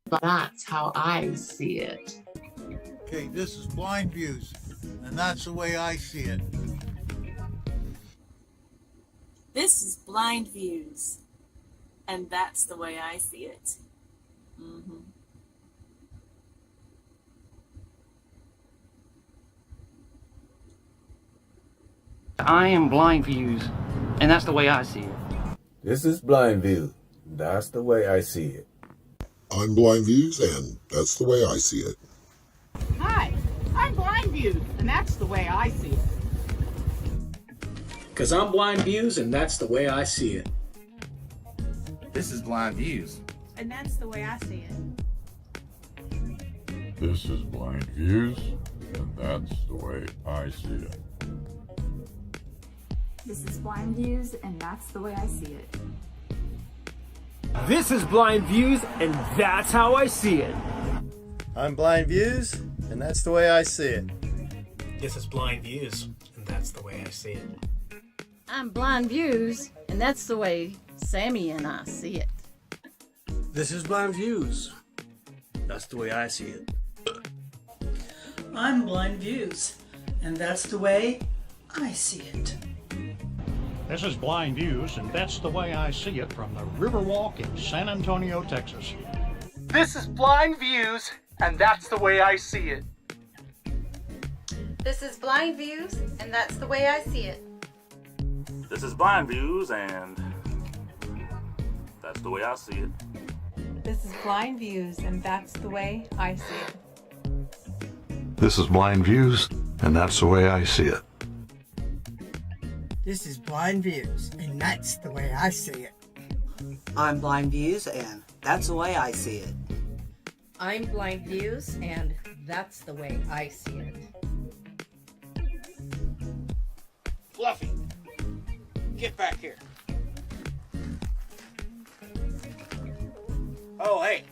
but that's how I see it. Okay, this is BlindViews, and that's the way I see it. This is BlindViews, and that's the way I see it. I am BlindViews, and that's the way I see it. This is BlindViews. That's the way I see it. I'm BlindViews, and that's the way I see it. Hi, I'm BlindViews, and that's the way I see it. Because I'm BlindViews, and that's the way I see it. This is BlindViews, and that's the way I see it. This is BlindViews, and that's the way I see it. This is BlindViews, and that's the way I see it. This is BlindViews, and that's how I see it. I'm BlindViews, and that's the way I see it. This is BlindViews, and that's the way I see it. I'm BlindViews, and that's the way Sammy and I see it. This is BlindViews. That's the way I see it. I'm BlindViews, and that's the way I see it. This is BlindViews, and that's the way I see it from the Riverwalk in San Antonio, Texas. This is BlindViews, and that's the way I see it. This is BlindViews, and that's the way I see it. This is BlindViews, and that's the way I see it. This is BlindViews, and that's the way I see it. This is BlindViews, and that's the way I see it. This is BlindViews, and that's the way I see it. I'm BlindViews, and that's the way I see it. I'm BlindViews, and that's the way I see it. Fluffy, get back here. Oh, hey.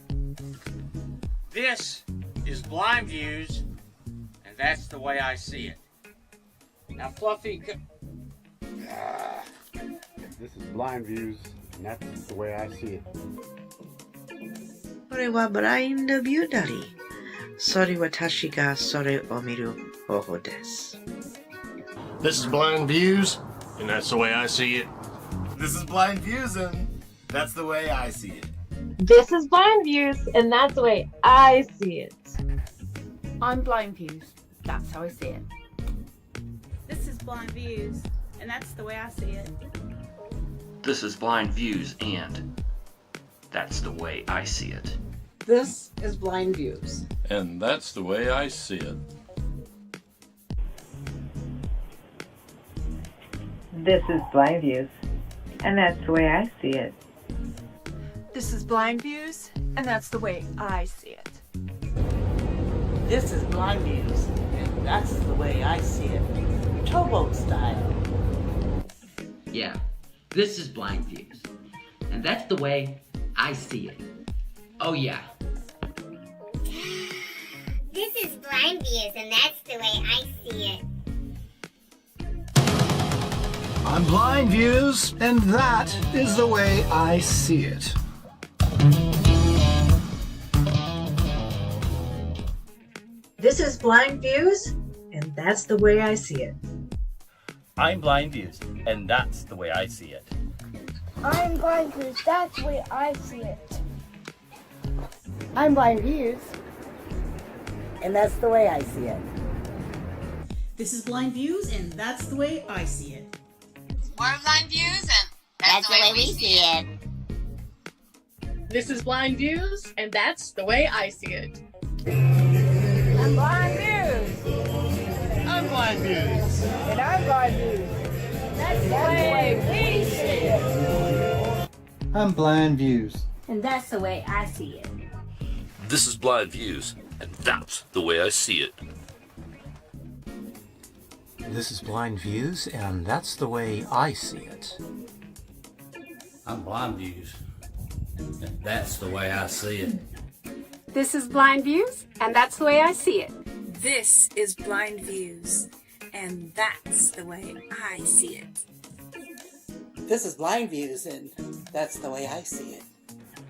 This is BlindViews, and that's the way I see it. Now, Fluffy, This is BlindViews, and that's the way I see it. これはブラインドビューダリー。それは私がそれを見る方法です。This is BlindViews, and that's the way I see it. This is BlindViews, and that's the way I see it. This is BlindViews, and that's the way I see it. I'm BlindViews. That's how I see it. This is BlindViews, and that's the way I see it. This is BlindViews, and that's the way I see it. This is BlindViews, And that's the way I see it. This is BlindViews, and that's the way I see it. This is BlindViews, and that's the way I see it. This is BlindViews, and that's the way I see it. Towboat style. Yeah, this is BlindViews, and that's the way I see it. Oh yeah. This is BlindViews, and that's the way I see it. I'm BlindViews, and that is the way I see it. This is BlindViews, and that's the way I see it. I'm BlindViews, and that's the way I see it. I'm BlindViews, that's the way I see it. I'm BlindViews, And that's the way I see it. This is BlindViews, and that's the way I see it. We're BlindViews, and that's the way we see it. This is BlindViews, and that's the way I see it. I'm BlindViews. I'm BlindViews. And I'm BlindViews. That's the way we see it. I'm BlindViews. And that's the way I see it. This is BlindViews, and that's the way I see it. This is BlindViews, and that's the way I see it. I'm BlindViews, and that's the way I see it. This is BlindViews, and that's the way I see it. This is BlindViews, and that's the way I see it. This is BlindViews, and that's the way I see it.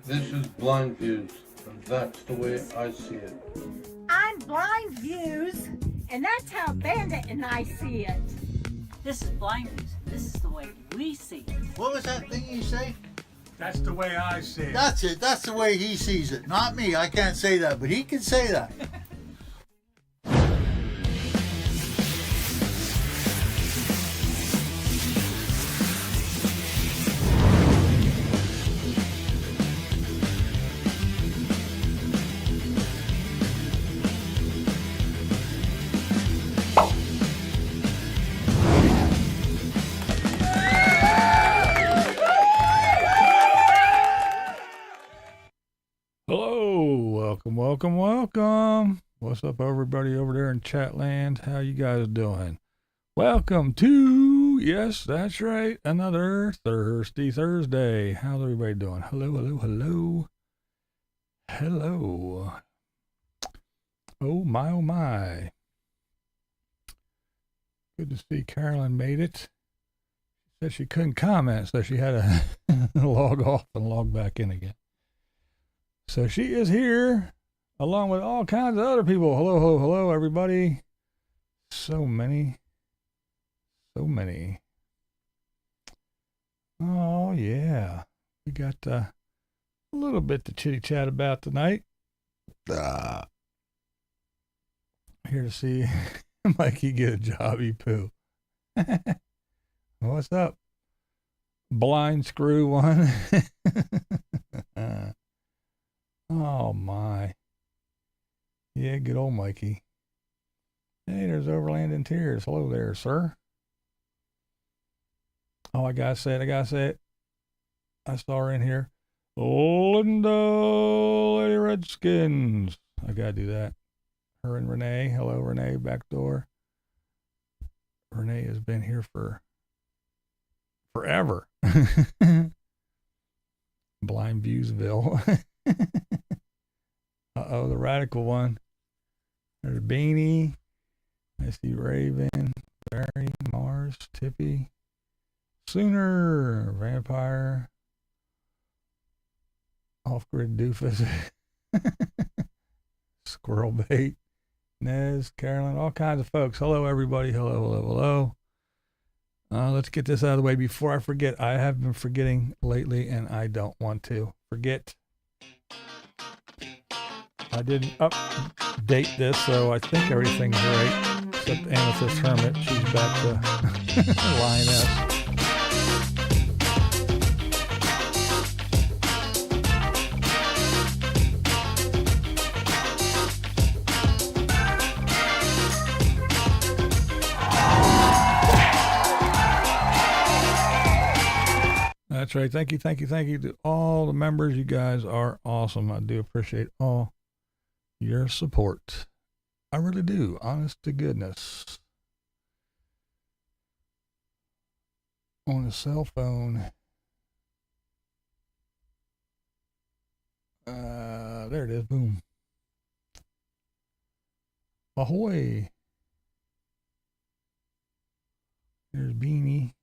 This is BlindViews, and that's the way I see it. I'm BlindViews, and that's how Bandit and I see it. This is BlindViews. This is the way we see it. What was that thing you say? That's the way I see it. That's it. That's the way he sees it. Not me. I can't say that, but he can say that. Welcome. What's up, everybody over there in Chatland? How you guys doing? Welcome to, yes, that's right, another Thirsty Thursday. How's everybody doing? Hello. Oh my. Good to see Carolyn made it. She said she couldn't comment, so she had to log off and log back in again. So she is here, along with all kinds of other people. Hello, everybody. So many. Oh, yeah. We got a little bit to chitty chat about tonight. Here to see Mikey get a jobby poo. What's up? Blind screw one. Oh, my. Yeah, good old Mikey. Hey, there's Overland in Tears. Hello there, sir. Oh, I gotta say it. I saw her in here. Linda Lady Redskins. I gotta do that. Her and Renee. Hello, Renee, back door. Renee has been here for forever. BlindViewsville. Uh-oh, the radical one. There's Beanie. I see Raven, Barry, Mars, Tippy, Sooner, Vampire, Off-Grid Doofus, Squirrel Bait, Nez, Carolyn, all kinds of folks. Hello, everybody. Hello. Let's get this out of the way before I forget. I have been forgetting lately, and I don't want to forget. I didn't update this, so I think everything's right. Except Amethyst Hermit. She's back to Lioness. That's right. Thank you to all the members. You guys are awesome. I do appreciate all your support. I really do. Honest to goodness. On a cell phone. There it is. Boom. Ahoy. There's Beanie.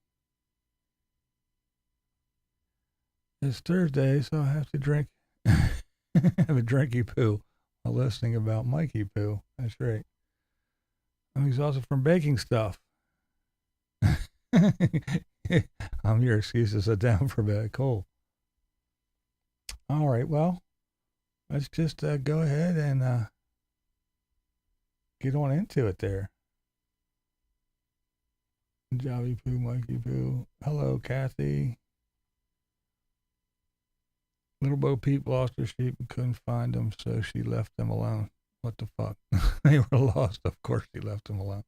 It's Thursday, so I have to drink, have a drinky poo while listening about Mikey poo. That's right. I'm exhausted from baking stuff. I'm your excuse to sit down for a bit. Cool. All right, well, let's just go ahead and get on into it there. Jolly poo, Mikey poo. Hello, Kathy. Little Bo Peep lost her sheep and couldn't find them, so she left them alone. What the fuck? They were lost. Of course she left them alone.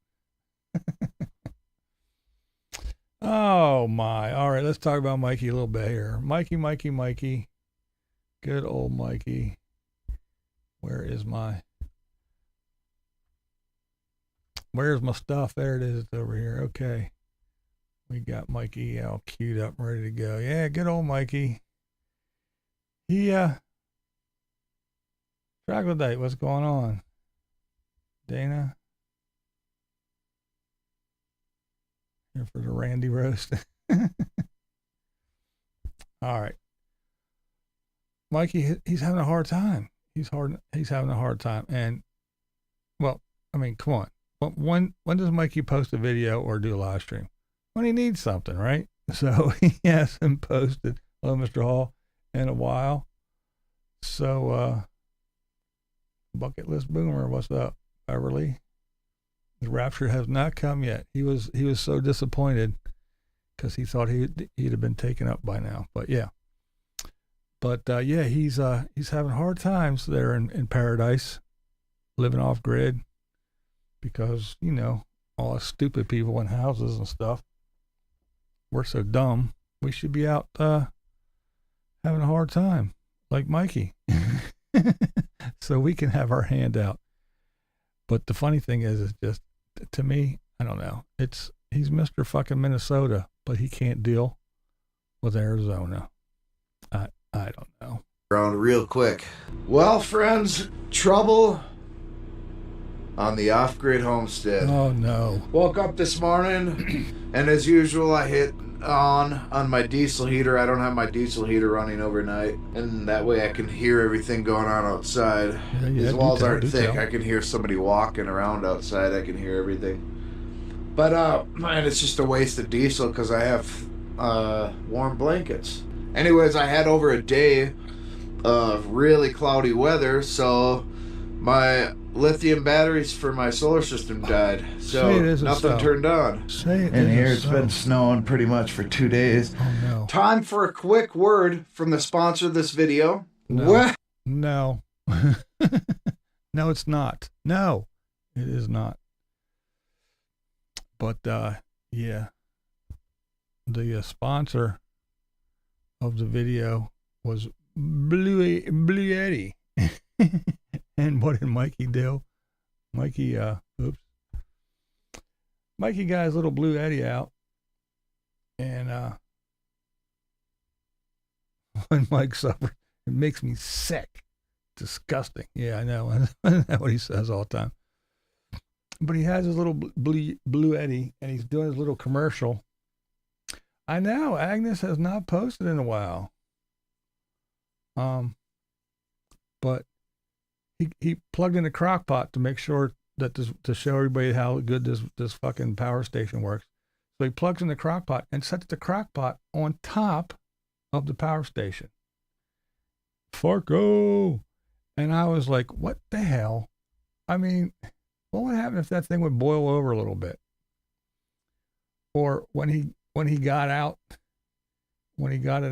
Oh, my. All right, let's talk about Mikey a little bit here. Mikey. Good old Mikey. Where's my stuff? There it is. It's over here. Okay. We got Mikey all queued up and ready to go. Yeah, good old Mikey. Troglodyte, what's going on? Dana? Here for the Randy roast. All right. Mikey, he's having a hard time. he's having a hard time. And well, I mean, come on. When does Mikey post a video or do a live stream? When he needs something, right? So he hasn't posted Hello Mr. Hall in a while. So Bucket List Boomer, what's up? Beverly. The rapture has not come yet. He was so disappointed because he thought he'd have been taken up by now. But yeah. But yeah, he's having hard times there in paradise, living off grid, because, you know, all us stupid people in houses and stuff. We're so dumb. We should be out having a hard time, like Mikey. So we can have our hand out. But the funny thing is just, to me, I don't know. He's Mr. fucking Minnesota, but he can't deal with Arizona. I don't know. Around real quick. Well, friends, trouble on the off-grid homestead. Oh no. Woke up this morning, and as usual, I hit on my diesel heater. I don't have my diesel heater running overnight, and that way I can hear everything going on outside. Yeah, These walls aren't thick. I can hear somebody walking around outside. I can hear everything. But man, it's just a waste of diesel because I have warm blankets. Anyways, I had over a day of really cloudy weather, so my lithium batteries for my solar system died, so nothing turned on. And here it's been snowing pretty much for 2 days. Oh no. Time for a quick word from the sponsor of this video. No. What? No. No, it's not. No, it is not. But yeah, the sponsor of the video was Blue Yeti. And what did Mikey do? Mikey got his little Blue Yeti out, and when Mike suffered, it makes me sick, disgusting. Yeah, I know. That's what he says all the time. But he has his little Blue Yeti, and he's doing his little commercial. I know Agnes has not posted in a while. But he plugged in a crock pot to make sure that to show everybody how good this fucking power station works. So he plugs in the crock pot and sets the crock pot on top of the power station. Farco. And I was like, what the hell? I mean, what would happen if that thing would boil over a little bit? Or when he got it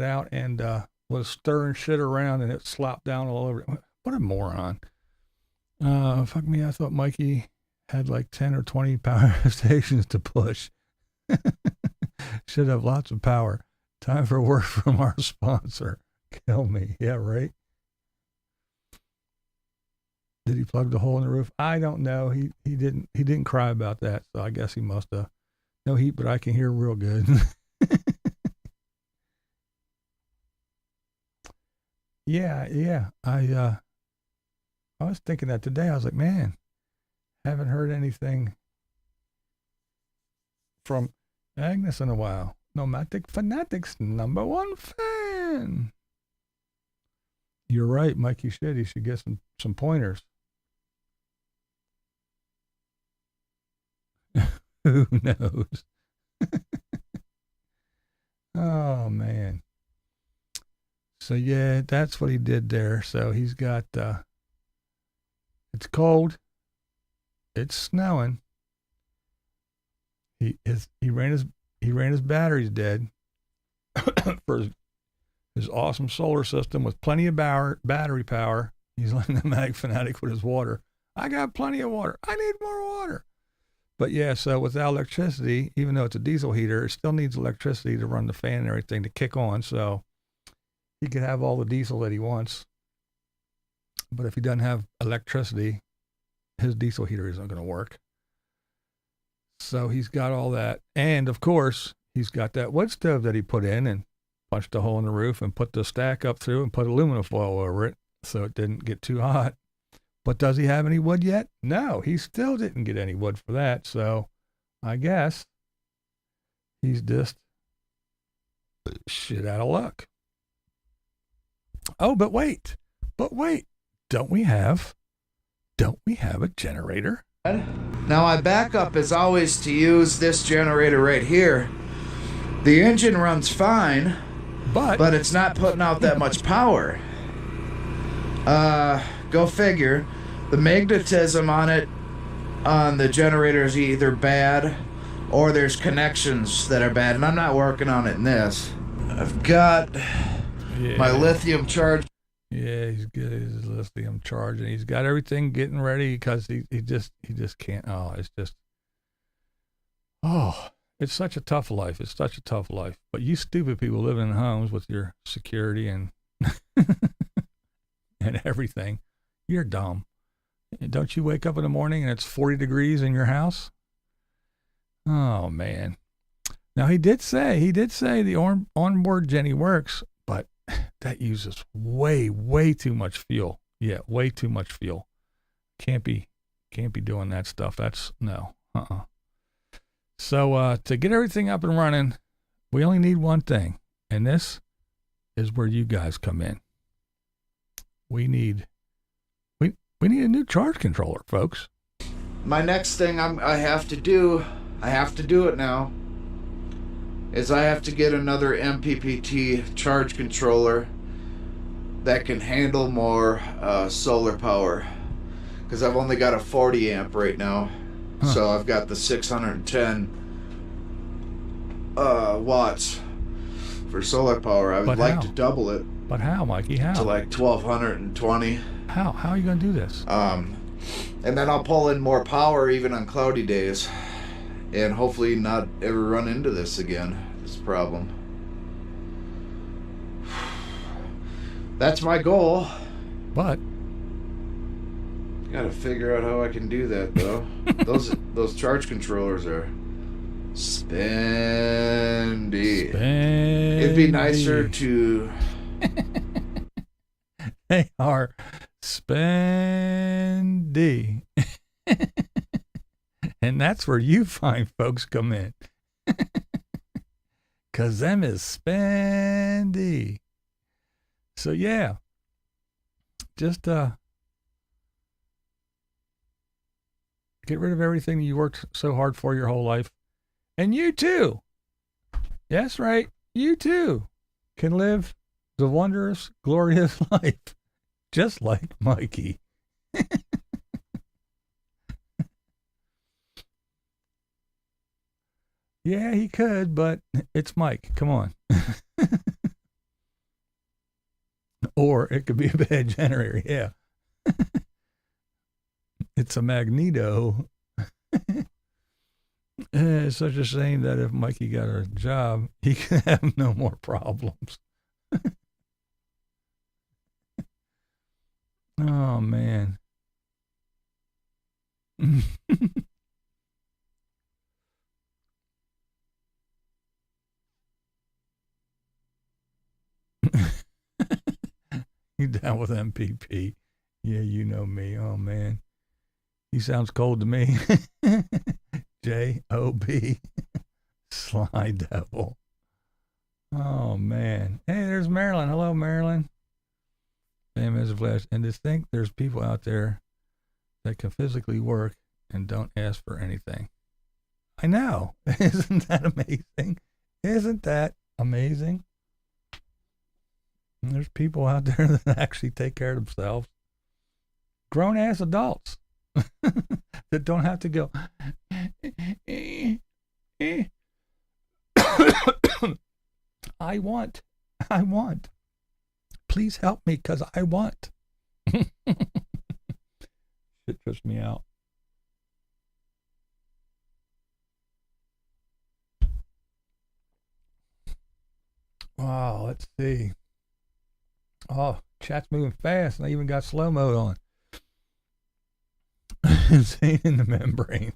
out and was stirring shit around and it slopped down all over it. What a moron. Fuck me, I thought Mikey had like 10 or 20 power stations to push. Should have lots of power. Time for a word from our sponsor. Kill me. Yeah, right? Did he plug the hole in the roof? I don't know. He didn't cry about that, so I guess he must have. No heat, but I can hear real good. Yeah. I was thinking that today. I was like, man, haven't heard anything from Agnes in a while. Nomadic Fanatics #1 fan. You're right, Mikey should. He should get some pointers. Who knows? Oh, man. So, yeah, that's what he did there. So he's got, it's cold. It's snowing. He ran his batteries dead for his awesome solar system with plenty of battery power. He's like the Mag Fanatic with his water. I got plenty of water. I need more water. But yeah, so without electricity, even though it's a diesel heater, it still needs electricity to run the fan and everything to kick on. So he could have all the diesel that he wants. But if he doesn't have electricity, his diesel heater isn't going to work. So he's got all that. And of course, he's got that wood stove that he put in and punched a hole in the roof and put the stack up through and put aluminum foil over it so it didn't get too hot. But does he have any wood yet? No, he still didn't get any wood for that. So I guess he's just shit out of luck. Oh, but wait. don't we have a generator? Now my backup is always to use this generator right here. The engine runs fine, but it's not putting out that much power. Go figure. The magnetism on it, on the generator, is either bad or there's connections that are bad, and I'm not working on it in this. I've got my lithium charge. Yeah, he's good. His lithium charge, and he's got everything getting ready because he just can't. It's such a tough life. It's such a tough life. But you stupid people living in homes with your security and and everything, you're dumb. Don't you wake up in the morning and it's 40 degrees in your house? Oh man. Now he did say the onboard Jenny works, but that uses way too much fuel. Yeah, way too much fuel. Can't be doing that stuff. That's no. So to get everything up and running, we only need one thing, and this is where you guys come in. We need a new charge controller, folks. My next thing I have to do it now, is I have to get another MPPT charge controller that can handle more solar power, because I've only got a 40 amp right now. So I've got the 610 watts for solar power. I would like to double it. But how, Mikey? How? To like 1220. How are you going to do this? And then I'll pull in more power even on cloudy days, and hopefully not ever run into this again, this problem. That's my goal. But gotta figure out how I can do that, though. those charge controllers are spendy. It'd be nicer to... They are spendy. And that's where you fine folks come in. 'Cause them is spendy. So yeah. Just get rid of everything you worked so hard for your whole life. And you too. That's right. You too can live the wondrous, glorious life. Just like Mikey. Yeah, he could, but it's Mike. Come on. Or it could be a bad generator. Yeah. It's a magneto. It's such a shame that if Mikey got a job, he could have no more problems. Oh, man. You down with MPP? Yeah, you know me. Oh, man. He sounds cold to me. J-O-B. Sly Devil. Oh, man. Hey, there's Marilyn. Hello, Marilyn. Same as Flash. And to think there's people out there that can physically work and don't ask for anything. I know. Isn't that amazing? Isn't that amazing? And there's people out there that actually take care of themselves. Grown-ass adults that don't have to go, I want. Please help me because I want. Shit trips me out. Wow, let's see. Oh, chat's moving fast, and I even got slow mode on. Insane in the membrane.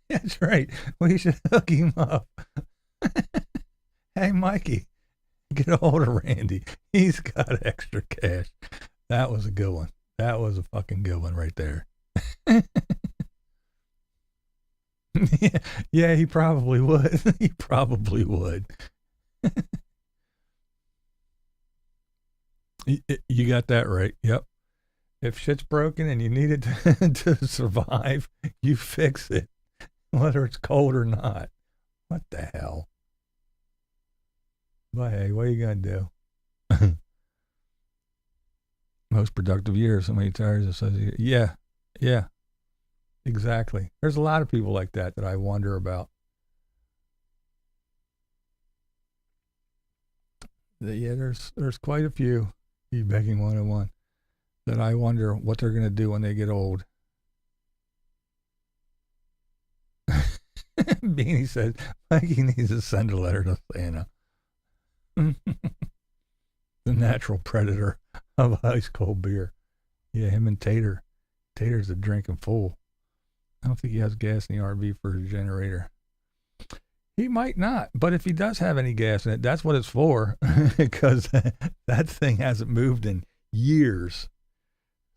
That's right. We should hook him up. Hey, Mikey, get a hold of Randy. He's got extra cash. That was a good one. That was a fucking good one right there. Yeah, he probably would. He probably would. You got that right. Yep. If shit's broken and you need it to survive, you fix it, whether it's cold or not. What the hell? But hey, what are you going to do? Most productive year, so many tires associated. Yeah, exactly. There's a lot of people like that I wonder about. Yeah, there's quite a few. E-begging 101 that I wonder what they're going to do when they get old. Beanie says Mikey needs to send a letter to Santa. The natural predator of ice cold beer. Yeah, him and Tater. Tater's a drinking fool. I don't think he has gas in the RV for his generator. He might not, but if he does have any gas in it, that's what it's for, because that thing hasn't moved in years.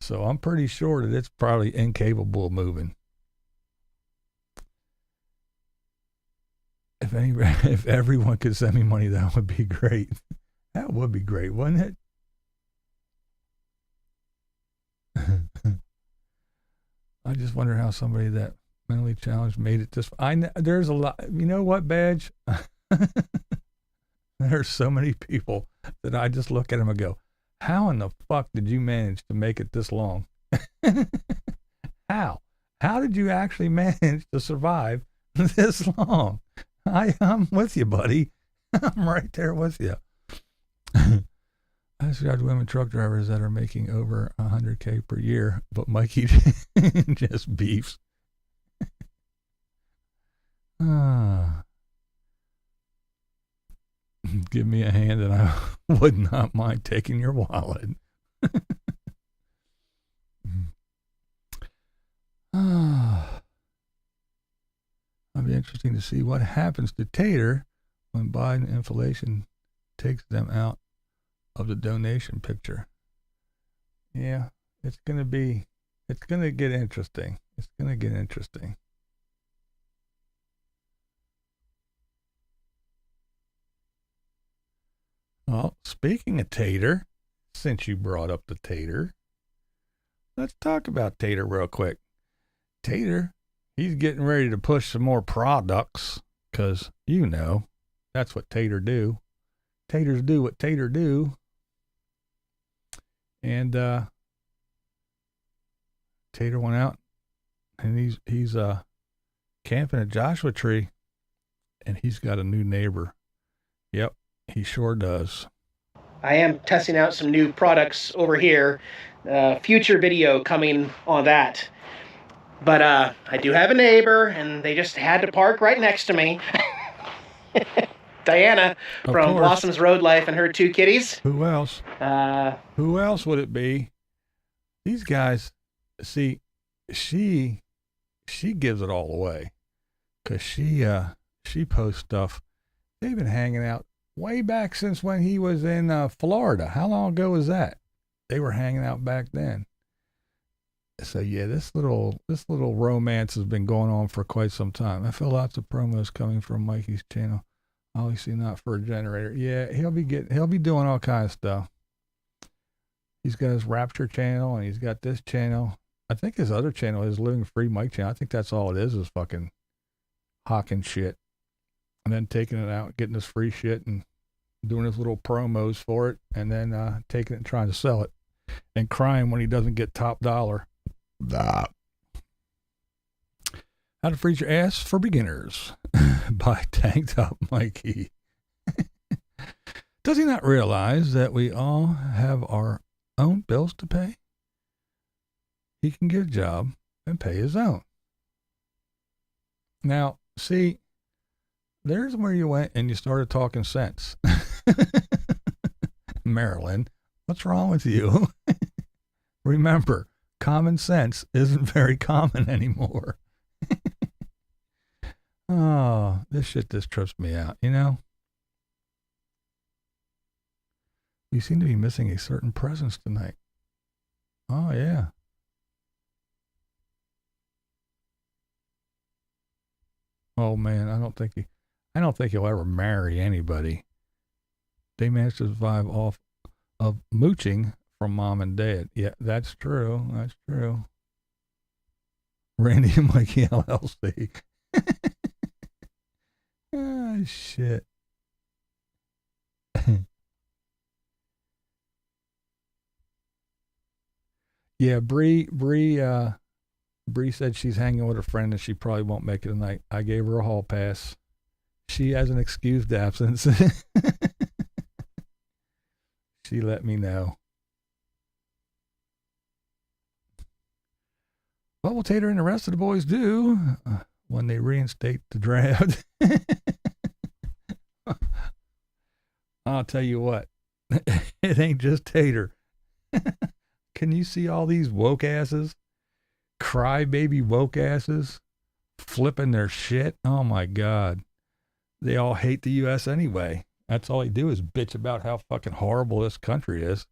So I'm pretty sure that it's probably incapable of moving. If everyone could send me money, that would be great. That would be great, wouldn't it? I just wonder how somebody that mentally challenged made it this. There's a lot. You know what, Badge? There's so many people that I just look at them and go, "How in the fuck did you manage to make it this long? How? How did you actually manage to survive this long?" I'm with you, buddy. I'm right there with you. I described women truck drivers that are making over $100K per year, but Mikey just beefs. Give me a hand and I would not mind taking your wallet. It'll be interesting to see what happens to Tater when Biden inflation takes them out of the donation picture. Yeah, it's going to get interesting. It's going to get interesting. Well, speaking of Tater, since you brought up the Tater, let's talk about Tater real quick. Tater, he's getting ready to push some more products, because, you know, that's what Tater do. Taters do what Tater do. And Tater went out and he's camping at Joshua Tree, and he's got a new neighbor. Yep, he sure does. I am testing out some new products over here. Future video coming on that. But I do have a neighbor, and they just had to park right next to me. Diana from Blossom's Road Life and her two kitties. Who else? Who else would it be? These guys, see, she gives it all away, because she posts stuff. They've been hanging out way back since when he was in Florida. How long ago was that? They were hanging out back then. So yeah, this little romance has been going on for quite some time. I feel lots of promos coming from Mikey's channel. Obviously not for a generator. Yeah, he'll be doing all kinds of stuff. He's got his Rapture channel, and he's got this channel. I think his other channel is Living Free Mike channel. I think that's all it is fucking hawking shit. And then taking it out, getting this free shit, and doing his little promos for it, and then taking it and trying to sell it, and crying when he doesn't get top dollar. How to Freeze Your Ass for Beginners by Tanked Up Mikey. Does he not realize that we all have our own bills to pay? He can get a job and pay his own. Now, see, there's where you went and you started talking sense. Marilyn, what's wrong with you? Remember, common sense isn't very common anymore. Oh, this shit just trips me out, you know? We seem to be missing a certain presence tonight. Oh, yeah. Oh, man, I don't think he'll ever marry anybody. They managed to survive off mooching from mom and dad. Yeah, that's true. That's true. Randy and Mikey LLC. Oh, shit. Yeah, Bree said she's hanging with a friend and she probably won't make it tonight. I gave her a hall pass. She has an excused absence. She let me know. What will Tater and the rest of the boys do when they reinstate the draft? I'll tell you what. It ain't just Tater. Can you see all these woke asses? Crybaby woke asses flipping their shit? Oh my God. They all hate the U.S. anyway. That's all they do is bitch about how fucking horrible this country is.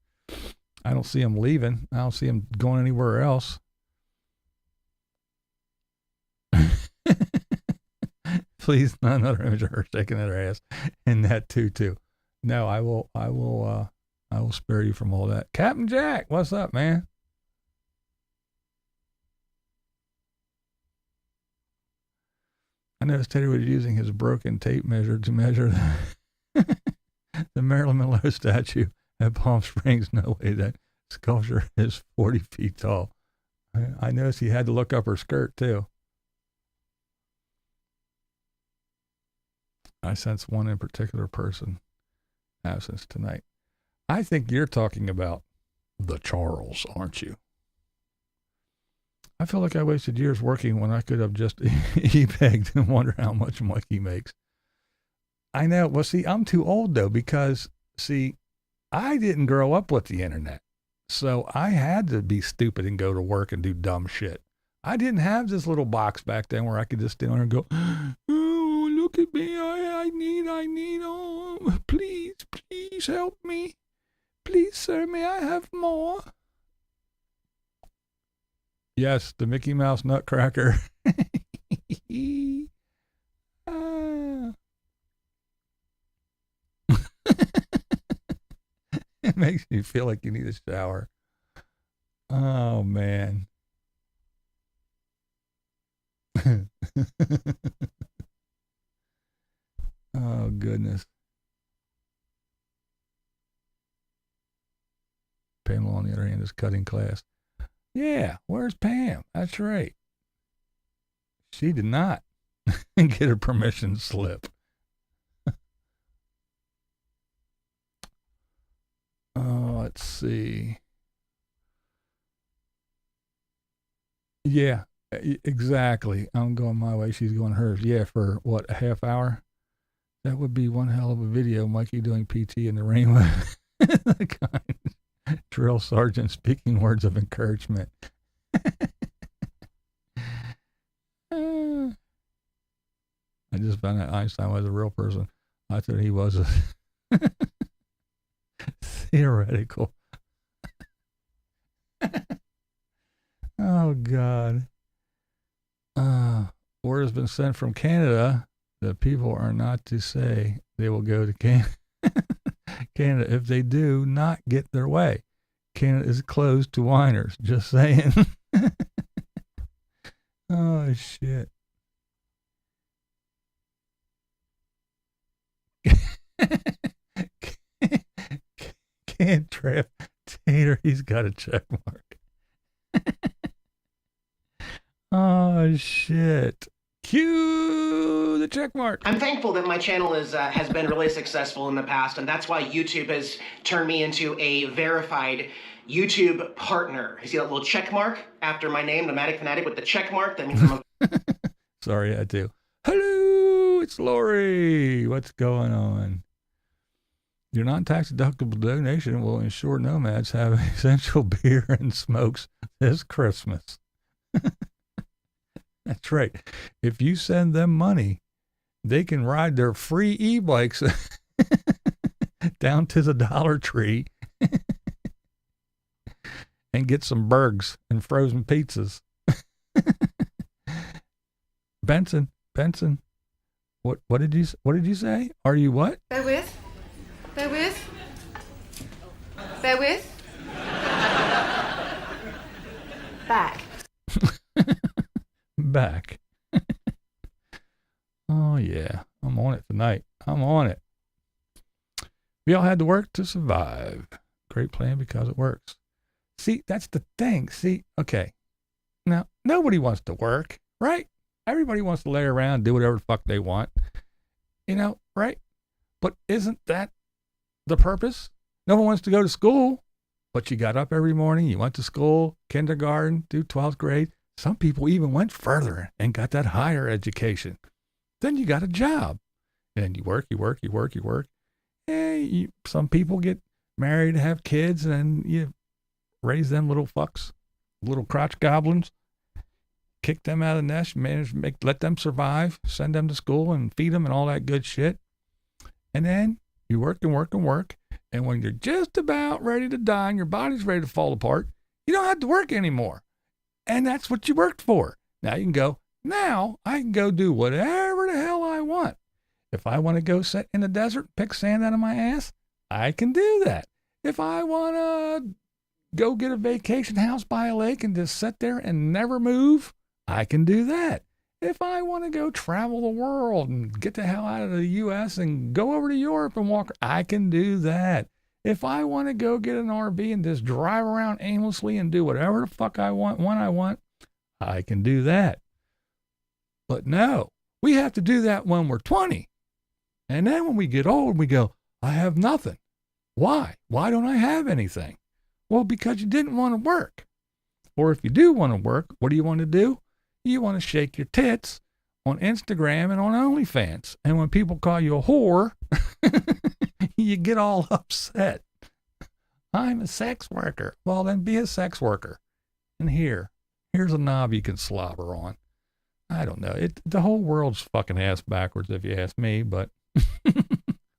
I don't see them leaving. I don't see them going anywhere else. Please, not another image of her shaking her ass in that tutu. No, I will spare you from all that. Captain Jack, what's up, man? I noticed Teddy was using his broken tape measure to measure the Marilyn Monroe statue at Palm Springs. No way, that sculpture is 40 feet tall. I noticed he had to look up her skirt, too. I sense one in particular person absence tonight. I think you're talking about the Charles, aren't you? I feel like I wasted years working when I could have just e-pegged and wonder how much Mikey makes. I know. Well, see, I'm too old, though, because, see, I didn't grow up with the internet. So I had to be stupid and go to work and do dumb shit. I didn't have this little box back then where I could just stand there and go, oh, look at me. I need, oh, please help me. Please, sir, may I have more? Yes, the Mickey Mouse Nutcracker. It makes you feel like you need a shower. Oh, man. Oh, goodness. Pamela, on the other hand, is cutting class. Yeah, where's Pam? That's right. She did not get her permission slip. Oh, let's see. Yeah, exactly. I'm going my way. She's going hers. Yeah, for what, a half hour? That would be one hell of a video. Mikey doing PT in the rain with the kind drill sergeant speaking words of encouragement. I just found out Einstein was a real person. I thought he was a theoretical. Oh, God. Word has been sent from Canada that people are not to say they will go to Canada if they do not get their way. Canada is closed to whiners. Just saying. Oh, shit. Can't trap Tater. He's got a check mark. Oh, shit. Cue the check mark. I'm thankful that my channel has been really successful in the past, and that's why YouTube has turned me into a verified YouTube partner. You see that little check mark after my name, Nomadic Fanatic, with the check mark? That means I'm a... Sorry, I do. Hello, it's Lori. What's going on? Your non-tax-deductible donation will ensure nomads have essential beer and smokes this Christmas. That's right. If you send them money, they can ride their free e-bikes down to the Dollar Tree and get some burgers and frozen pizzas. Benson, what did you say? Are you what? Bear with. Back. Back. Oh, yeah. I'm on it tonight. I'm on it. We all had to work to survive. Great plan because it works. See, that's the thing. See, okay. Now, nobody wants to work, right? Everybody wants to lay around, do whatever the fuck they want. You know, right? But isn't that the purpose? No one wants to go to school, but you got up every morning, you went to school, kindergarten, through 12th grade. Some people even went further and got that higher education. Then you got a job. And you work. Hey, some people get married, have kids, and you raise them little fucks, little crotch goblins, kick them out of the nest, let them survive, send them to school and feed them and all that good shit. And then you work. And when you're just about ready to die and your body's ready to fall apart, you don't have to work anymore. And that's what you worked for. Now you can go, now I can go do whatever the hell I want. If I want to go sit in the desert, pick sand out of my ass, I can do that. If I want to go get a vacation house by a lake and just sit there and never move, I can do that. If I want to go travel the world and get the hell out of the U.S. and go over to Europe and walk, I can do that. If I want to go get an RV and just drive around aimlessly and do whatever the fuck I want, when I want, I can do that. But no, we have to do that when we're 20. And then when we get old, we go, I have nothing. Why? Why don't I have anything? Well, because you didn't want to work. Or if you do want to work, what do you want to do? You want to shake your tits on Instagram and on OnlyFans. And when people call you a whore, you get all upset. I'm a sex worker. Well, then be a sex worker. And here's a knob you can slobber on. I don't know. The whole world's fucking ass backwards if you ask me, but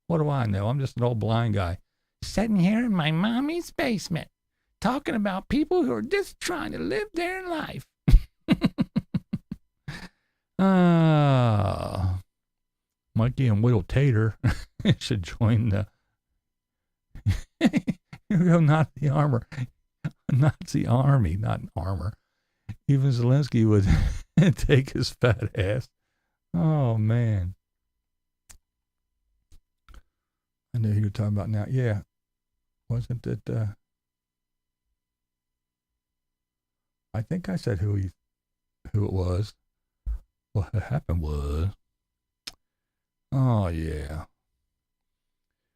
what do I know? I'm just an old blind guy sitting here in my mommy's basement talking about people who are just trying to live their life. Mikey and Widow Tater should join the here we go, Nazi armor. Nazi army, not armor. Even Zelensky would take his fat ass. Oh, man. I know who you're talking about now. Yeah. Wasn't it, I think I said who it was. What happened was, oh, yeah.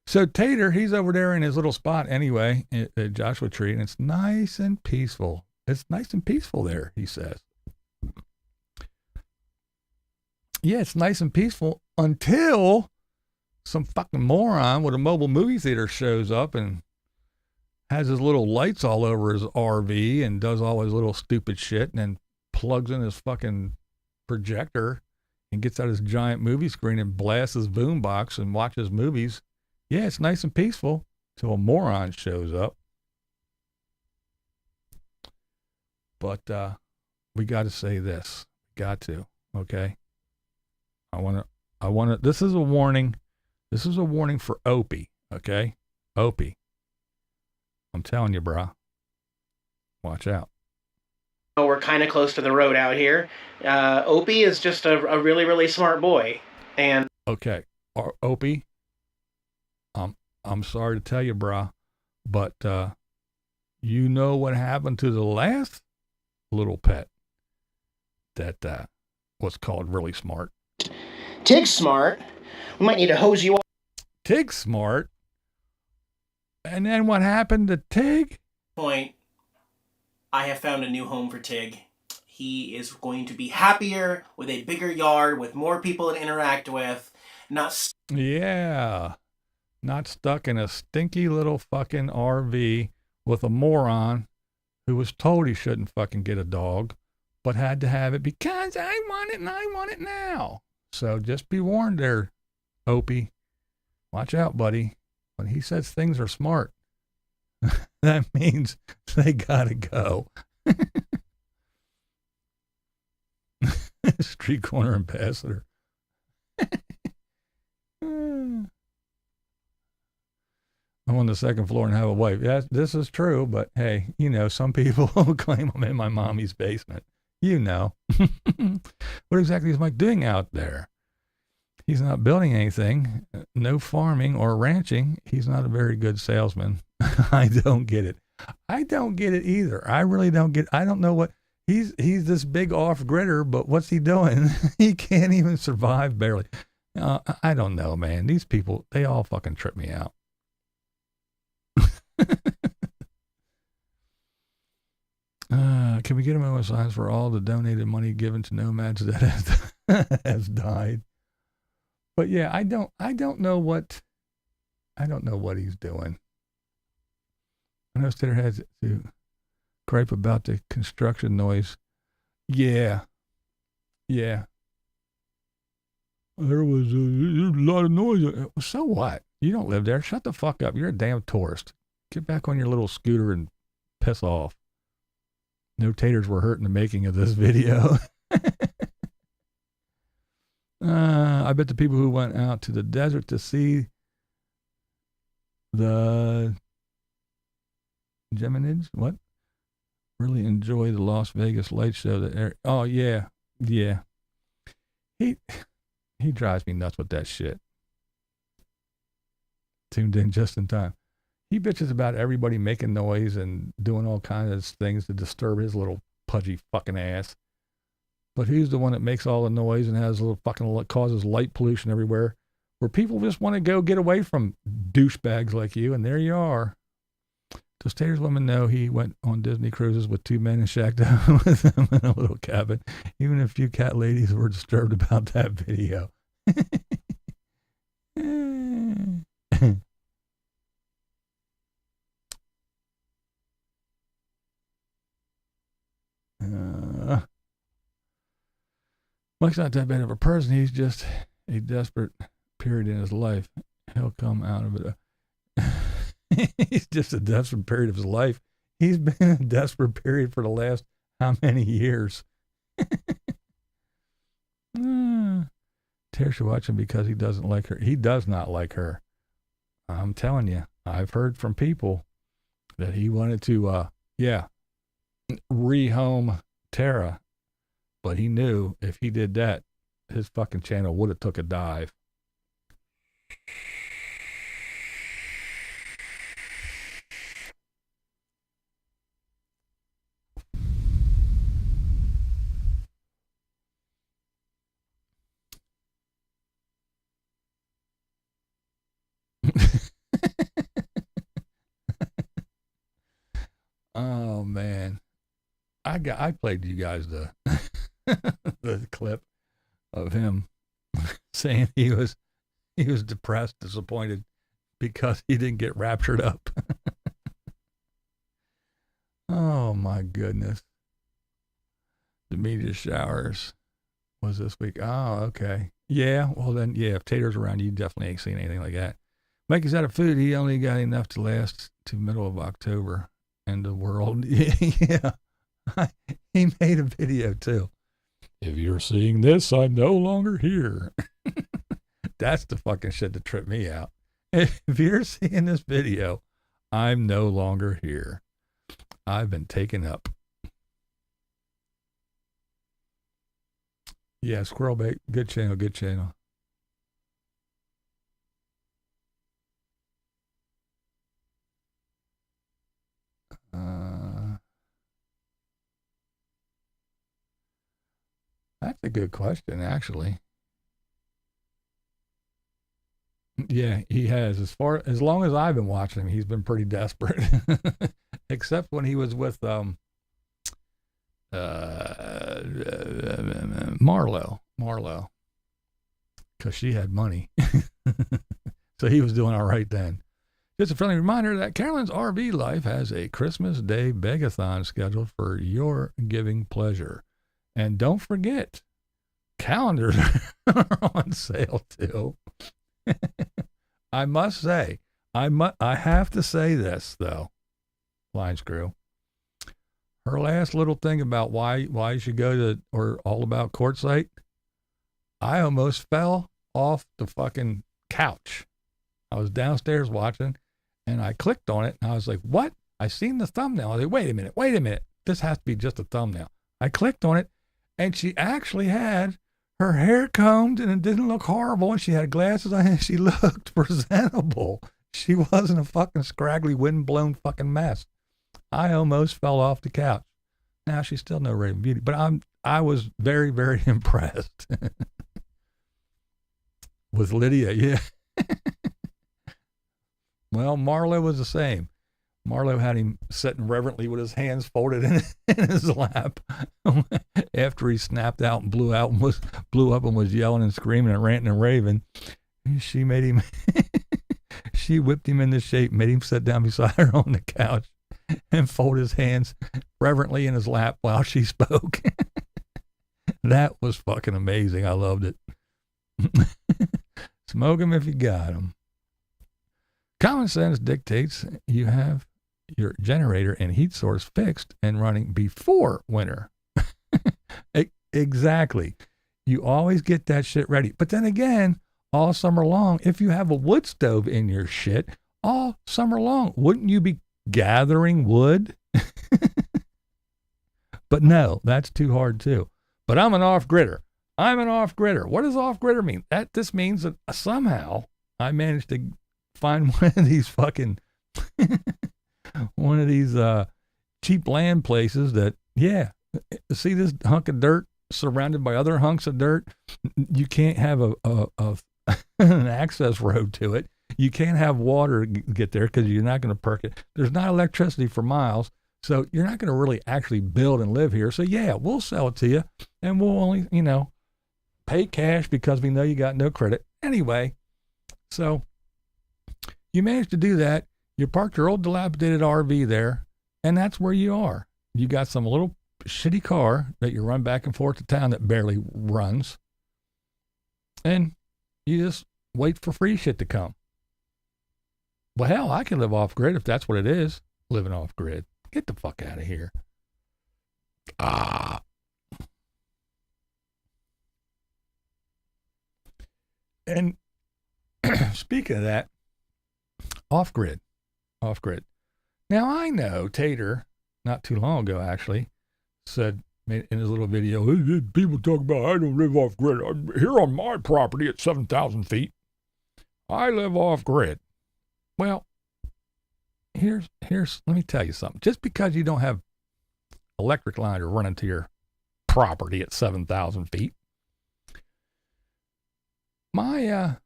So Tater, he's over there in his little spot anyway, at Joshua Tree, and it's nice and peaceful. It's nice and peaceful there, he says. Yeah, it's nice and peaceful until some fucking moron with a mobile movie theater shows up and has his little lights all over his RV and does all his little stupid shit and then plugs in his fucking projector and gets out his giant movie screen and blasts his boombox and watches movies. Yeah, it's nice and peaceful till a moron shows up. But we got to say this. Got to, okay? I want to, this is a warning. This is a warning for Opie, okay? Opie. I'm telling you, brah. Watch out. We're kind of close to the road out here. Opie is just a really, really smart boy. And okay, Opie, I'm sorry to tell you, brah, but you know what happened to the last little pet that was called really smart? Tig's smart. We might need to hose you off. Tig's smart? And then what happened to Tig? Point. I have found a new home for Tig. He is going to be happier with a bigger yard, with more people to interact with, not stuck in a stinky little fucking RV with a moron who was told he shouldn't fucking get a dog, but had to have it because I want it and I want it now. So just be warned there, Opie. Watch out, buddy. When he says things are smart, that means they gotta go. Street corner ambassador. on the second floor and have a wife. Yeah, this is true, but hey, you know, some people claim I'm in my mommy's basement. You know. What exactly is Mike doing out there? He's not building anything, no farming or ranching. He's not a very good salesman. I don't get it. I don't get it either. I really don't get, I don't know what, he's this big off-gridder, but what's he doing? He can't even survive barely. I don't know, man. These people, they all fucking trip me out. Can we get a moment of silence for all the donated money given to nomads that has died? But yeah, I don't know what he's doing. I know Tater has to gripe about the construction noise. Yeah. There was a lot of noise. So what? You don't live there. Shut the fuck up. You're a damn tourist. Get back on your little scooter and piss off. No taters were hurt in the making of this video. I bet the people who went out to the desert to see the Geminids, what? Really enjoy the Las Vegas light show. Oh, yeah. He drives me nuts with that shit. Tuned in just in time. He bitches about everybody making noise and doing all kinds of things to disturb his little pudgy fucking ass. But who's the one that makes all the noise and has a little fucking, causes light pollution everywhere, where people just want to go get away from douchebags like you, and there you are. Does Tater's women know he went on Disney cruises with two men and shacked out with them in a little cabin? Even a few cat ladies were disturbed about that video. Mike's not that bad of a person. He's just a desperate period in his life. He'll come out of it. He's just a desperate period of his life. He's been in a desperate period for the last how many years? Tater should watch him because he doesn't like her. He does not like her. I'm telling you, I've heard from people that he wanted to, rehome Tara. But he knew if he did that, his fucking channel would have took a dive. Oh man, I played you guys the clip of him saying he was depressed, disappointed because he didn't get raptured up. Oh my goodness. The meteor showers was this week. Oh, okay. Yeah, well then, yeah, if Tater's around, you definitely ain't seen anything like that. Mike is out of food. He only got enough to last to middle of October. End of world. Yeah. He made a video too. If you're seeing this, I'm no longer here. That's the fucking shit that tripped me out. If you're seeing this video, I'm no longer here. I've been taken up. Yeah, Squirrel Bait. Good channel, good channel. That's a good question, actually. Yeah, he has. As long as I've been watching him, he's been pretty desperate. Except when he was with Marlo, because she had money. So he was doing all right then. Just a friendly reminder that Carolyn's RV Life has a Christmas Day begathon scheduled for your giving pleasure. And don't forget, calendars are on sale too. I must say, I have to say this though, Lines Crew. Her last little thing about why you should go to, or all about Quartzsite, I almost fell off the fucking couch. I was downstairs watching, And I clicked on it, and I was like, what? I seen the thumbnail. I was like, wait a minute. This has to be just a thumbnail. I clicked on it, and she actually had her hair combed, and it didn't look horrible, and she had glasses on, and she looked presentable. She wasn't a fucking scraggly, wind-blown fucking mess. I almost fell off the couch. Now, she's still no Raven Beauty, but I was very, very impressed. With Lydia, yeah. Well, Marlo was the same. Marlo had him sitting reverently with his hands folded in his lap after he snapped out and blew up and was yelling and screaming and ranting and raving. She made him, she whipped him into shape, made him sit down beside her on the couch and fold his hands reverently in his lap while she spoke. That was fucking amazing. I loved it. Smoke 'em if you got 'em. Common sense dictates you have your generator and heat source fixed and running before winter. Exactly. You always get that shit ready. But then again, all summer long, if you have a wood stove in your shit, all summer long, wouldn't you be gathering wood? But no, that's too hard too. But I'm an off-gridder. What does off-gridder mean? This means that somehow I managed to find one of these fucking one of these cheap land places that, yeah, see this hunk of dirt surrounded by other hunks of dirt? You can't have an access road to it. You can't have water get there because you're not going to perk it. There's not electricity for miles, so you're not going to really actually build and live here. So yeah, we'll sell it to you, and we'll only, pay cash because we know you got no credit. Anyway, so you managed to do that. You parked your old dilapidated RV there, and that's where you are. You got some little shitty car that you run back and forth to town that barely runs, and you just wait for free shit to come. Well, hell, I can live off grid if that's what it is, living off grid. Get the fuck out of here. And speaking of that, off grid. Now I know Tater, not too long ago actually, said in his little video, people talk about I don't live off grid. I'm here on my property at 7,000 feet. I live off grid. Well, here's let me tell you something. Just because you don't have electric line to run into your property at 7,000 feet, my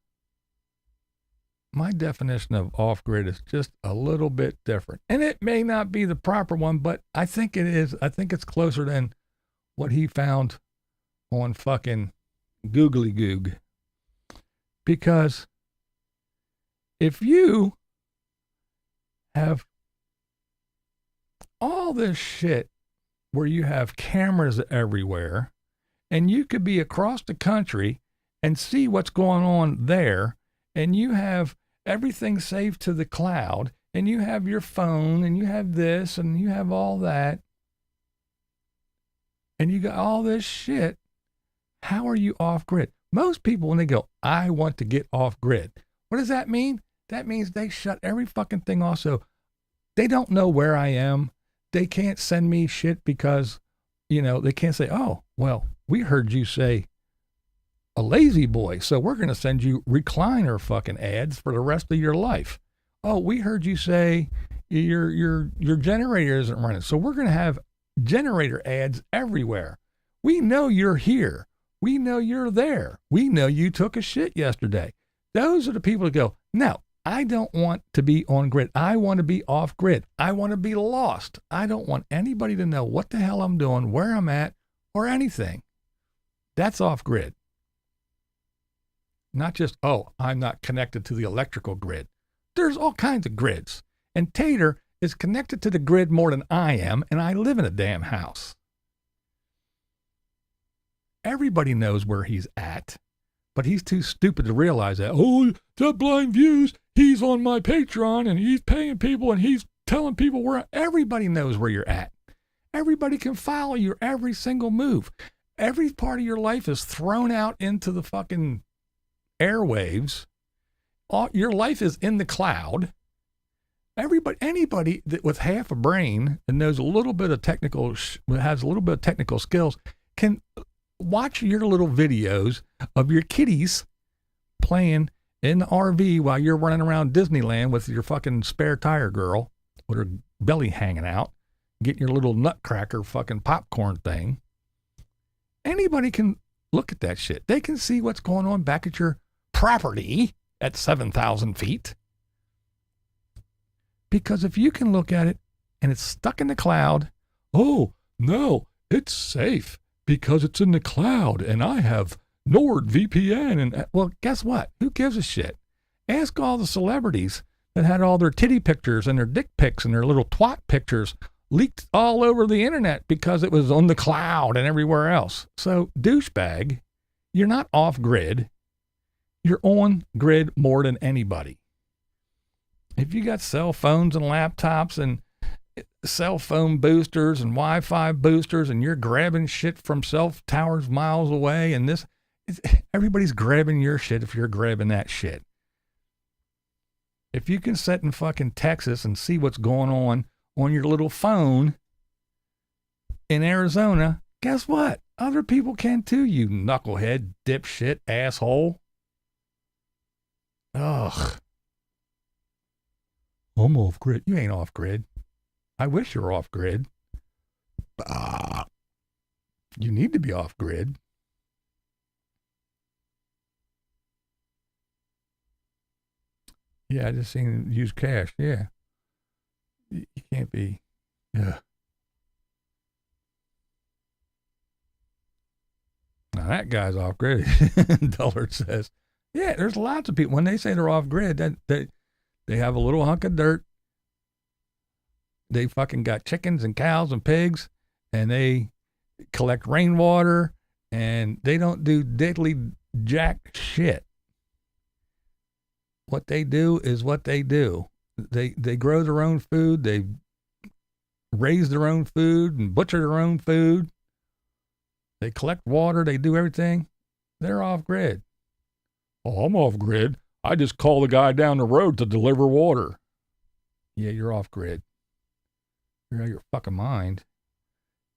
definition of off-grid is just a little bit different. And it may not be the proper one, but I think it is. I think it's closer than what he found on fucking Googly Goog. Because if you have all this shit where you have cameras everywhere and you could be across the country and see what's going on there, and you have everything saved to the cloud, and you have your phone, and you have this, and you have all that, and you got all this shit, how are you off grid? Most people, when they go, I want to get off grid, what does that mean? That means they shut every fucking thing off. So they don't know where I am. They can't send me shit because, they can't say, oh, well, we heard you say a lazy boy, so we're going to send you recliner fucking ads for the rest of your life. Oh, we heard you say your generator isn't running, so we're going to have generator ads everywhere. We know you're here. We know you're there. We know you took a shit yesterday. Those are the people that go, no, I don't want to be on grid. I want to be off grid. I want to be lost. I don't want anybody to know what the hell I'm doing, where I'm at, or anything. That's off grid. Not just, oh, I'm not connected to the electrical grid. There's all kinds of grids. And Tater is connected to the grid more than I am, and I live in a damn house. Everybody knows where he's at, but he's too stupid to realize that, oh, that BlindViews, he's on my Patreon, and he's paying people, and he's telling people where. Everybody knows where you're at. Everybody can follow your every single move. Every part of your life is thrown out into the fucking airwaves. Your life is in the cloud, Anybody that with half a brain and knows a little bit of has a little bit of technical skills can watch your little videos of your kitties playing in the RV while you're running around Disneyland with your fucking spare tire girl with her belly hanging out, getting your little nutcracker fucking popcorn thing. Anybody can look at that shit. They can see what's going on back at your property at 7,000 feet. Because if you can look at it and it's stuck in the cloud, oh, no, it's safe because it's in the cloud and I have NordVPN. And well, guess what? Who gives a shit? Ask all the celebrities that had all their titty pictures and their dick pics and their little twat pictures leaked all over the internet because it was on the cloud and everywhere else. So, douchebag, you're not off grid. You're on grid more than anybody. If you got cell phones and laptops and cell phone boosters and Wi-Fi boosters and you're grabbing shit from cell towers miles away and everybody's grabbing your shit if you're grabbing that shit. If you can sit in fucking Texas and see what's going on your little phone in Arizona, guess what? Other people can too, you knucklehead, dipshit, asshole. Ugh. I'm off grid. You ain't off grid. I wish you were off grid. You need to be off grid. Yeah, I just seen use cash. Yeah. You can't be. Yeah. Now that guy's off grid. Dullard says. Yeah, there's lots of people. When they say they're off grid, that they have a little hunk of dirt. They fucking got chickens and cows and pigs, and they collect rainwater, and they don't do diddly jack shit. What they do is what they do. They grow their own food. They raise their own food and butcher their own food. They collect water. They do everything. They're off grid. Oh, I'm off grid. I just call the guy down the road to deliver water. Yeah, you're off grid. You're out of your fucking mind.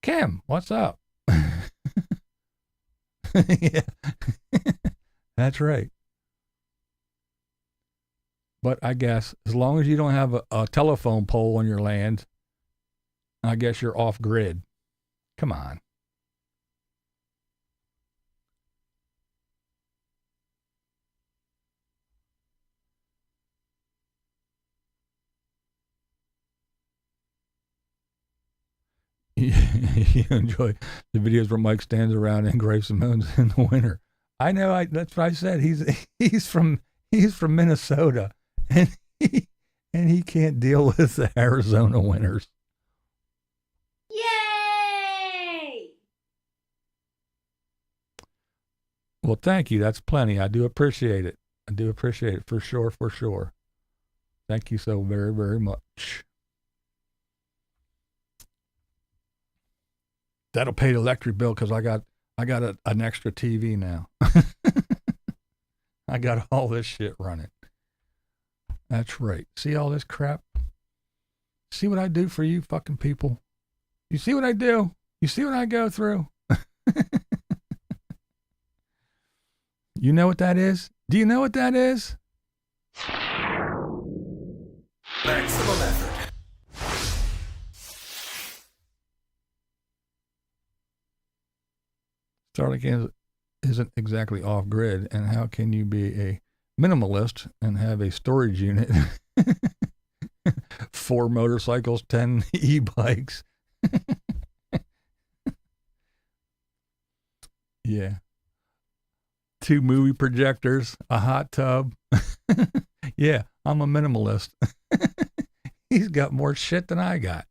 Kim, what's up? Yeah. That's right. But I guess as long as you don't have a telephone pole on your land, I guess you're off grid. Come on. You enjoy the videos where Mike stands around and engraves and moans in the winter. I know. That's what I said. He's from Minnesota, and he can't deal with the Arizona winters. Yay! Well, thank you. That's plenty. I do appreciate it. I do appreciate it for sure. For sure. Thank you so very, very much. That'll pay the electric bill because I got an extra TV now. I got all this shit running. That's right. See all this crap? See what I do for you fucking people? You see what I do? You see what I go through? You know what that is? Do you know what that is? Maximum effort. Starlink isn't exactly off grid, and how can you be a minimalist and have a storage unit, 4 motorcycles, 10 e-bikes? Yeah. 2 movie projectors, a hot tub. Yeah, I'm a minimalist. He's got more shit than I got.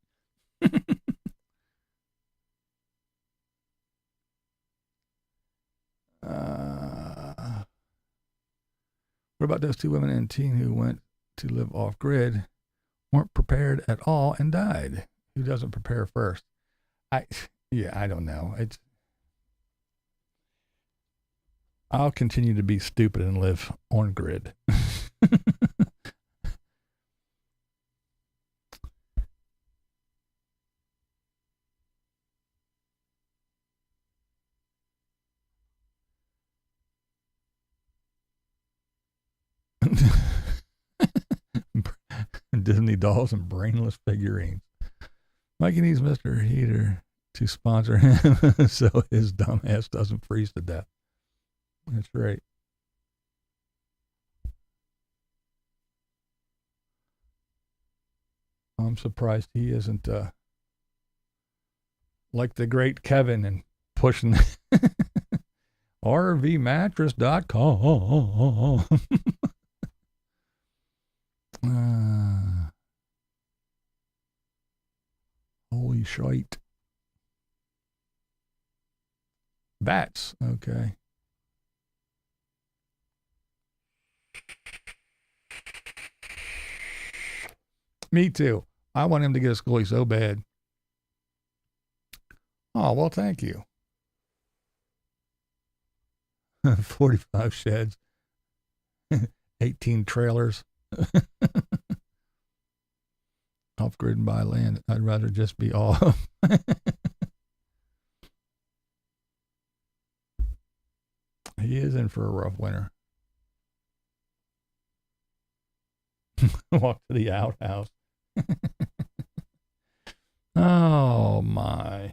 What about those 2 women and a teen who went to live off grid, weren't prepared at all, and died? Who doesn't prepare first? I don't know. I'll continue to be stupid and live on grid. Disney dolls and brainless figurines. Mikey needs Mr. Heater to sponsor him so his dumb ass doesn't freeze to death. That's right. I'm surprised he isn't like the great Kevin and pushing rvmattress.com. Holy shite. Bats. Okay. Me too. I want him to get a schoolie so bad. Oh, well, thank you. 45 sheds. 18 trailers. Off-grid and buy land. I'd rather just be off. He is in for a rough winter. Walk to the outhouse. Oh, my.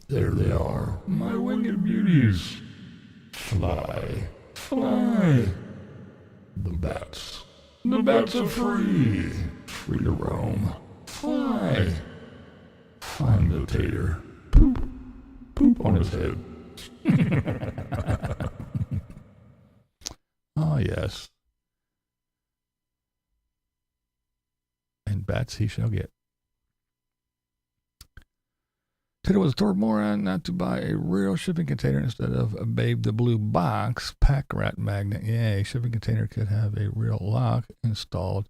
There they are, my winged beauties. Fly, fly. The bats. The bats are free. Free to roam. Fly. Find the tater. Poop. Poop on his head. Oh, yes. And bats he shall get. Tater was told moron not to buy a real shipping container instead of a Babe the Blue Box pack rat magnet. Yeah, a shipping container could have a real lock installed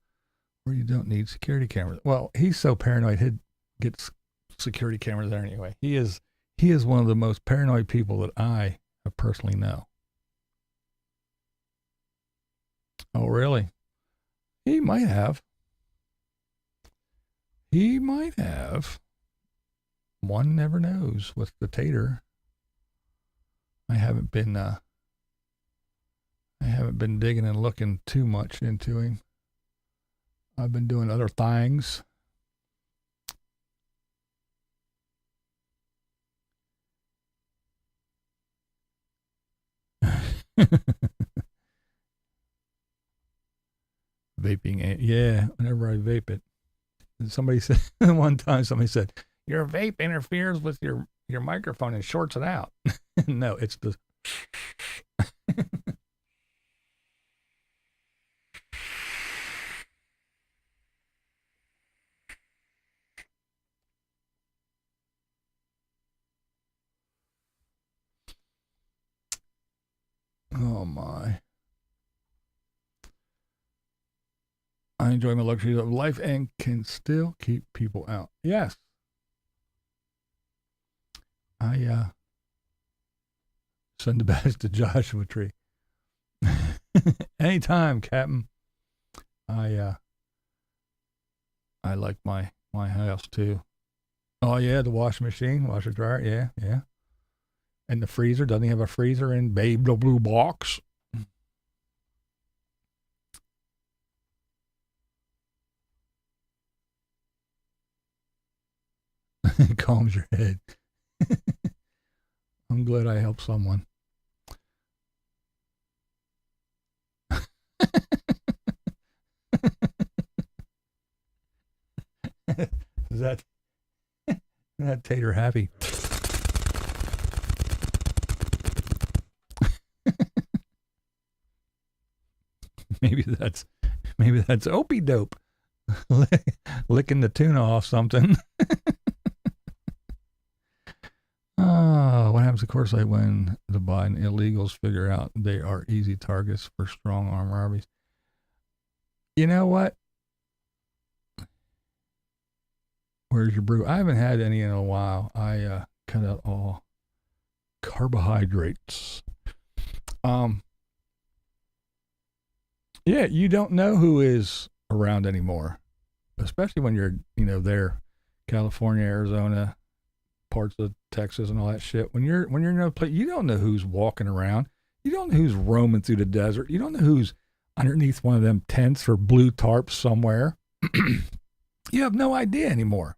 where you don't need security cameras. Well, he's so paranoid he'd get security cameras there anyway. He is one of the most paranoid people that I personally know. Oh, really? He might have. He might have. One never knows with the Tater. I haven't been digging and looking too much into him. I've been doing other things. Vaping, yeah, whenever I vape it. And somebody said, one time somebody said, your vape interferes with your microphone and shorts it out. No, it's the... Oh, my. I enjoy my luxuries of life and can still keep people out. Yes. I send the badge to Joshua Tree. Anytime, Captain. I like my house too. Oh yeah, the washing machine, washer dryer, yeah. And the freezer, doesn't he have a freezer in Babe the Blue Box? It calms your head. I'm glad I helped someone. Is that Tater happy? Maybe that's opie dope. Licking the tuna off something. What happens, of course, when the Biden illegals figure out they are easy targets for strong arm robberies? You know what? Where's your brew? I haven't had any in a while. I cut out all carbohydrates. Yeah, you don't know who is around anymore. especially when you're, there, California, Arizona, parts of Texas and all that shit. When you're in a place, you don't know who's walking around. You don't know who's roaming through the desert. You don't know who's underneath one of them tents or blue tarps somewhere. You have no idea anymore.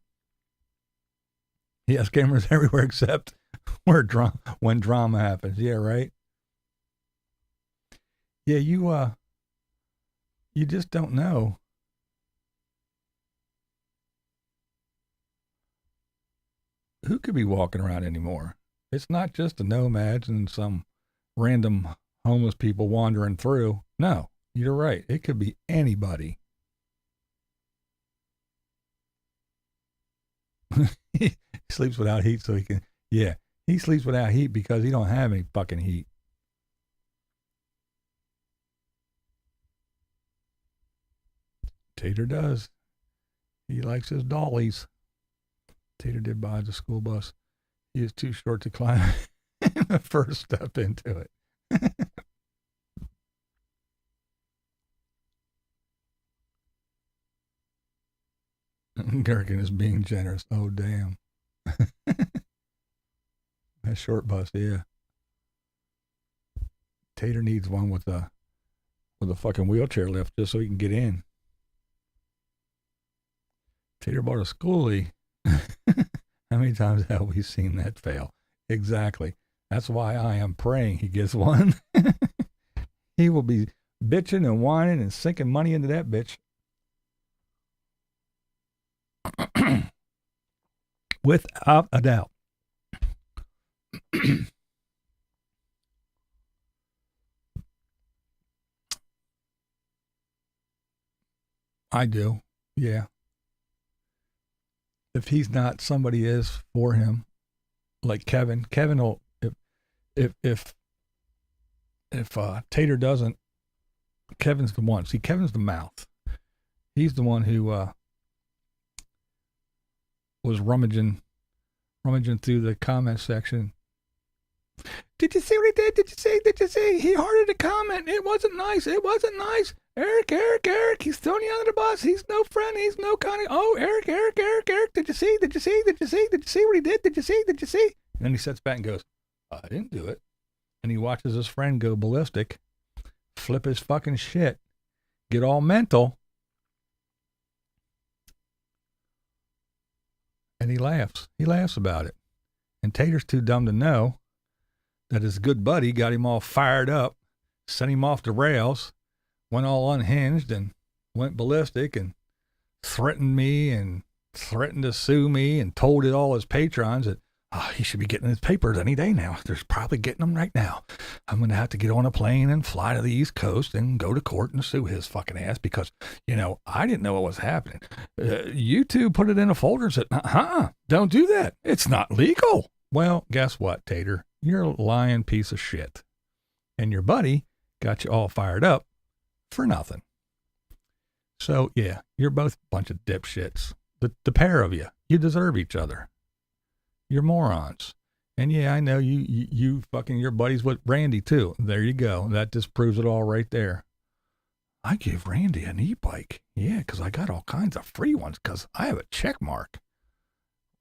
He has cameras everywhere except when drama happens. Yeah, right. Yeah, you just don't know. Who could be walking around anymore? It's not just the nomads and some random homeless people wandering through. No, you're right. It could be anybody. He sleeps without heat so he can, he sleeps without heat because he don't have any fucking heat. Tater does. He likes his dollies. Tater did buy the school bus. He is too short to climb the first step into it. Gherkin is being generous. Oh, damn. That short bus, yeah. Tater needs one with a fucking wheelchair lift just so he can get in. Tater bought a schoolie. How many times have we seen that fail? Exactly. That's why I am praying he gets one. He will be bitching and whining and sinking money into that bitch. Without a doubt. I do. Yeah. If he's not, somebody is for him. Like Kevin. Kevin will, if Tater doesn't, Kevin's the one. See, Kevin's the mouth. He's the one who was rummaging through the comment section. Did you see what he did? Did you see? He hearted a comment. It wasn't nice. Eric, he's throwing you under the bus. He's no friend. He's no kind of, Eric. Did you see what he did? Did you see? And then he sits back and goes, I didn't do it. And he watches his friend go ballistic, flip his fucking shit, get all mental. And he laughs. He laughs about it. And Tater's too dumb to know that his good buddy got him all fired up, sent him off the rails, went all unhinged and went ballistic and threatened me and threatened to sue me and told all his patrons that he should be getting his papers any day now. They're probably getting them right now. I'm going to have to get on a plane and fly to the East Coast and go to court and sue his fucking ass because, I didn't know what was happening. YouTube put it in a folder and said, don't do that. It's not legal. Well, guess what, Tater? You're a lying piece of shit. And your buddy got you all fired up for nothing. So, yeah, you're both a bunch of dipshits. The pair of you. You deserve each other. You're morons. And yeah, I know you fucking your buddies with Randy too. There you go. That just proves it all right there. I give Randy an e-bike. Yeah, because I got all kinds of free ones because I have a check mark.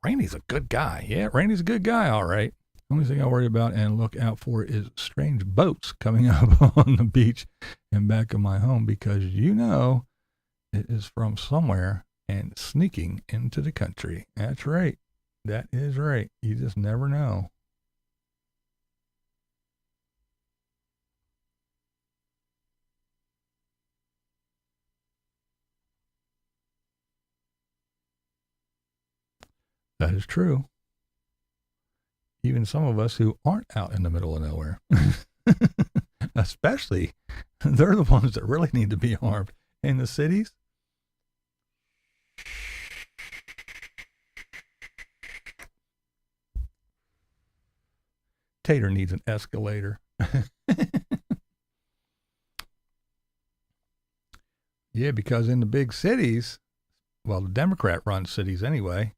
Randy's a good guy. Yeah, Randy's a good guy, all right. Only thing I worry about and look out for is strange boats coming up on the beach and back of my home because it is from somewhere and sneaking into the country. That's right. That is right. You just never know. That is true. Even some of us who aren't out in the middle of nowhere. Especially, they're the ones that really need to be armed. In the cities, Tater needs an escalator. Yeah, because in the big cities, well, the Democrat-run cities anyway,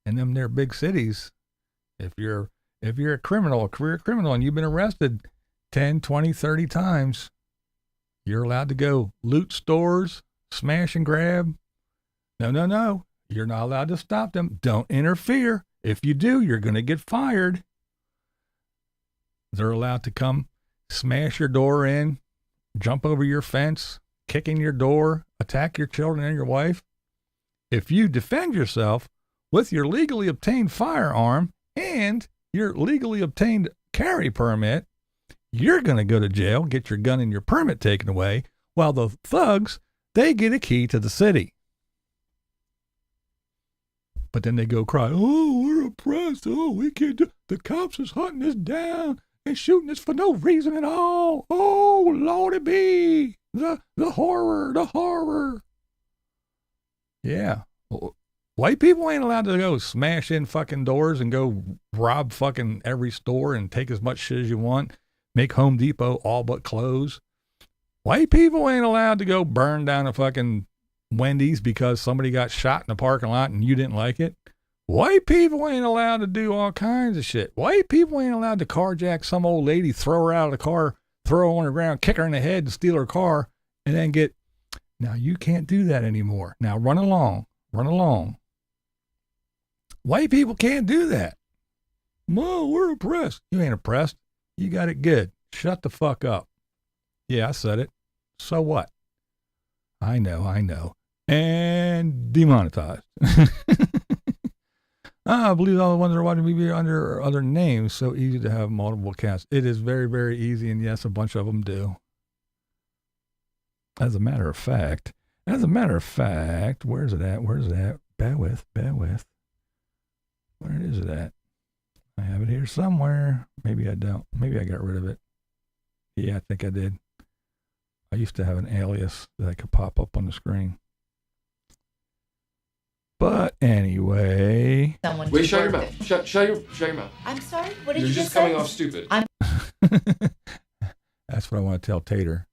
in them there big cities, if you're a criminal, a career criminal, and you've been arrested 10, 20, 30 times, you're allowed to go loot stores, smash and grab, No. You're not allowed to stop them. Don't interfere. If you do, you're going to get fired. They're allowed to come smash your door in, jump over your fence, kick in your door, attack your children and your wife. If you defend yourself with your legally obtained firearm and your legally obtained carry permit, you're going to go to jail, get your gun and your permit taken away, while the thugs, they get a key to the city. But then they go cry, oh, we're oppressed. Oh, we can't do, the cops is hunting us down and shooting us for no reason at all. Oh, Lordy be, the horror. Yeah. White people ain't allowed to go smash in fucking doors and go rob fucking every store and take as much shit as you want. Make Home Depot all but close. White people ain't allowed to go burn down a fucking Wendy's because somebody got shot in the parking lot and you didn't like it. White people ain't allowed to do all kinds of shit. White people ain't allowed to carjack some old lady, throw her out of the car, throw her on the ground, kick her in the head and steal her car and then get, now you can't do that anymore. Now run along. White people can't do that. No, we're oppressed. You ain't oppressed. You got it good. Shut the fuck up. Yeah, I said it. So what? I know. And demonetized. I believe all the ones that are watching me under other names. So easy to have multiple accounts. It is very, very easy. And yes, a bunch of them do. As a matter of fact, where's it at? Bear with. Where is it at? I have it here somewhere. Maybe I don't. Maybe I got rid of it. Yeah, I think I did. I used to have an alias that I could pop up on the screen. But anyway. Wait, shut your mouth. Shut your mouth. I'm sorry? What did You're you just say? coming off stupid. That's what I want to tell Tater.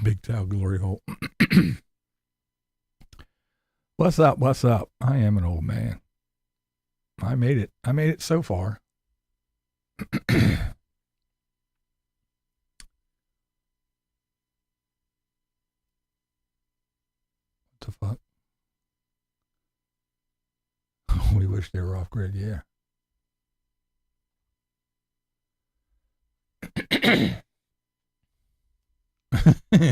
Big Towel Glory Hole. What's up? I am an old man. I made it so far. What the fuck? We wish they were off grid, yeah.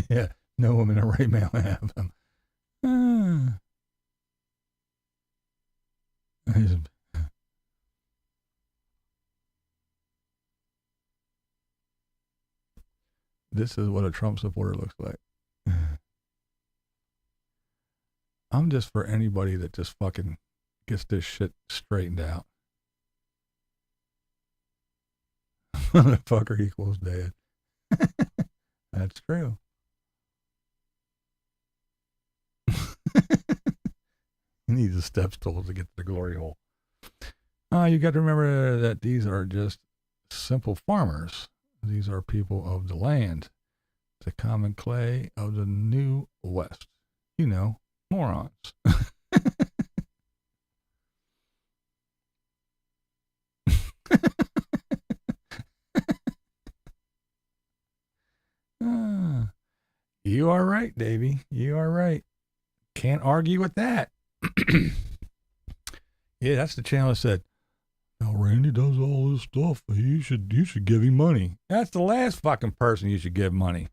Yeah, no woman in right now have them. This is what a Trump supporter looks like. I'm just for anybody that just fucking gets this shit straightened out. Motherfucker equals dead. That's true. He needs a step stool to get to the glory hole. You got to remember that these are just simple farmers. These are people of the land, the common clay of the New West. You know, morons. You are right, Davey. You are right. Can't argue with that. Yeah, that's the channel that said, now Randy does all this stuff. You should give him money. That's the last fucking person you should give money.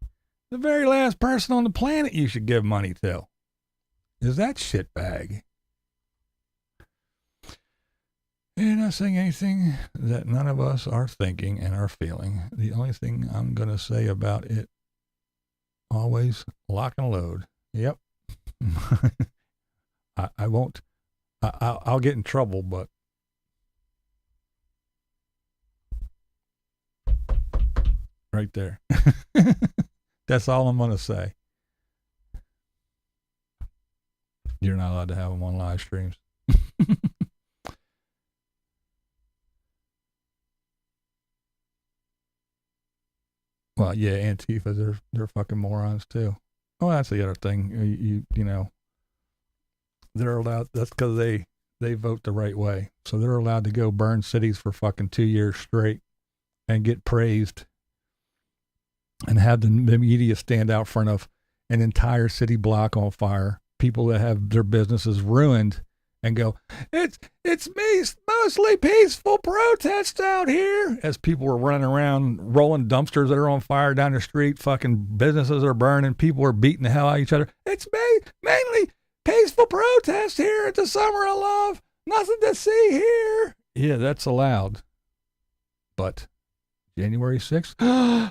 The very last person on the planet you should give money to is that shitbag. And not saying anything that none of us are thinking and are feeling. The only thing I'm going to say about it, always lock and load. Yep. I won't. I'll get in trouble, but right there. That's all I'm going to say. You're not allowed to have them on live streams. Well, yeah, Antifa, they're fucking morons too. Oh, that's the other thing. You know, they're allowed. That's because they vote the right way, so they're allowed to go burn cities for fucking 2 years straight and get praised, and have the media stand out front of an entire city block on fire, people that have their businesses ruined, and go, it's mostly peaceful protests out here, as people were running around rolling dumpsters that are on fire down the street, fucking businesses are burning, people are beating the hell out of each other. It's mainly peaceful protests here at the Summer of Love. Nothing to see here. Yeah, that's allowed. But January 6th,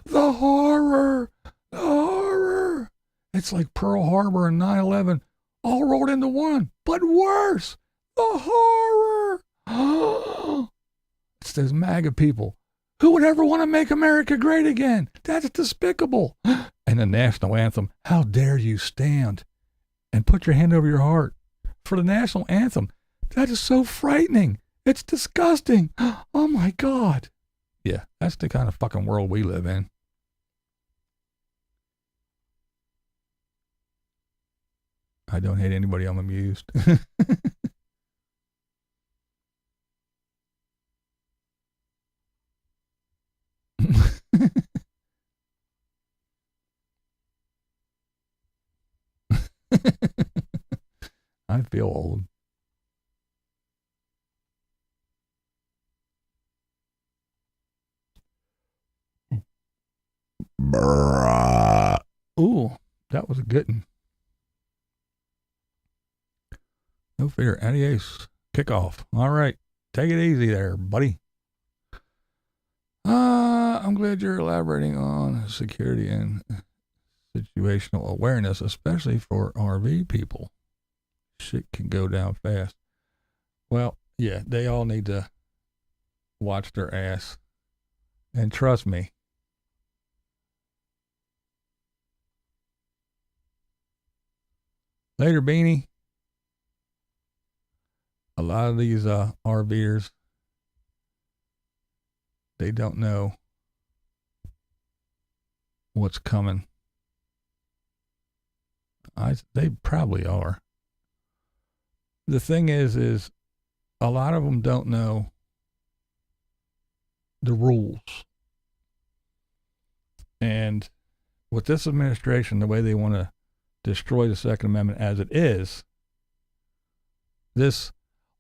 the horror. It's like Pearl Harbor and 9/11 all rolled into one, but worse. The horror. It's those MAGA people. Who would ever want to make America great again? That's despicable. And the national anthem. How dare you stand and put your hand over your heart for the national anthem? That is so frightening. It's disgusting. Oh my God. Yeah, that's the kind of fucking world we live in. I don't hate anybody. I'm amused. I feel old. Ooh, that was a good one. No fear. Adios. Kickoff. All right. Take it easy there, buddy. I'm glad you're elaborating on security and situational awareness, especially for RV people. Shit can go down fast. Well, yeah, they all need to watch their ass. And trust me, later, Beanie. A lot of these RVers, they don't know what's coming. They probably are. The thing is a lot of them don't know the rules. And with this administration, the way they want to destroy the Second Amendment as it is, this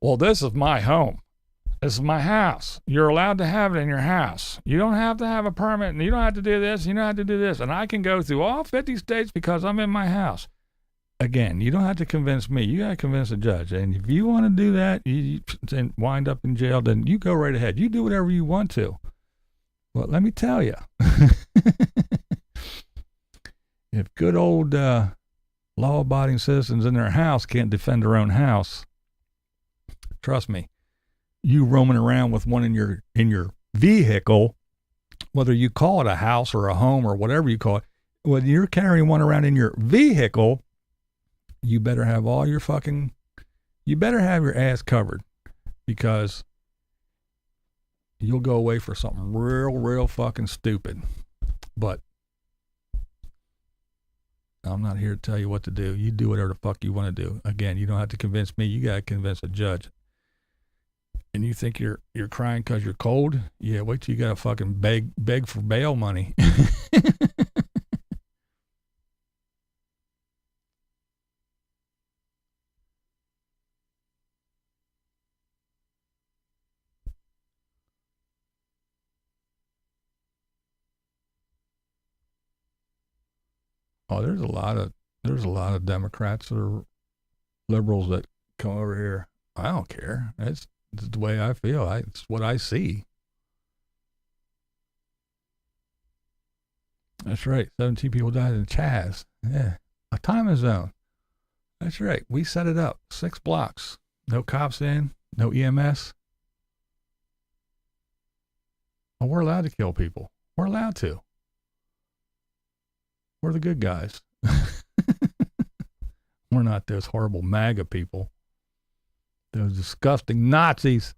is my home. This is my house. You're allowed to have it in your house. You don't have to have a permit, and you don't have to do this, you don't have to do this. And I can go through all 50 states because I'm in my house. Again, you don't have to convince me. You got to convince the judge. And if you want to do that and wind up in jail, then you go right ahead. You do whatever you want to. Well, let me tell you, if good old law-abiding citizens in their house can't defend their own house, trust me, you roaming around with one in your vehicle, whether you call it a house or a home or whatever you call it, when you're carrying one around in your vehicle, you better have you better have your ass covered, because you'll go away for something real fucking stupid. But I'm not here to tell you what to do. You do whatever the fuck you want to do. Again, you don't have to convince me. You got to convince a judge. And you think you're crying because you're cold? Yeah, wait till you got to fucking beg for bail money. Oh, there's a lot of Democrats that are liberals that come over here. I don't care. It's the way I feel. It's what I see. That's right. 17 people died in Chaz. Yeah. A time zone. That's right. We set it up. 6 blocks. No cops in. No EMS. Well, we're allowed to kill people. We're allowed to. We're the good guys. We're not those horrible MAGA people. Those disgusting Nazis.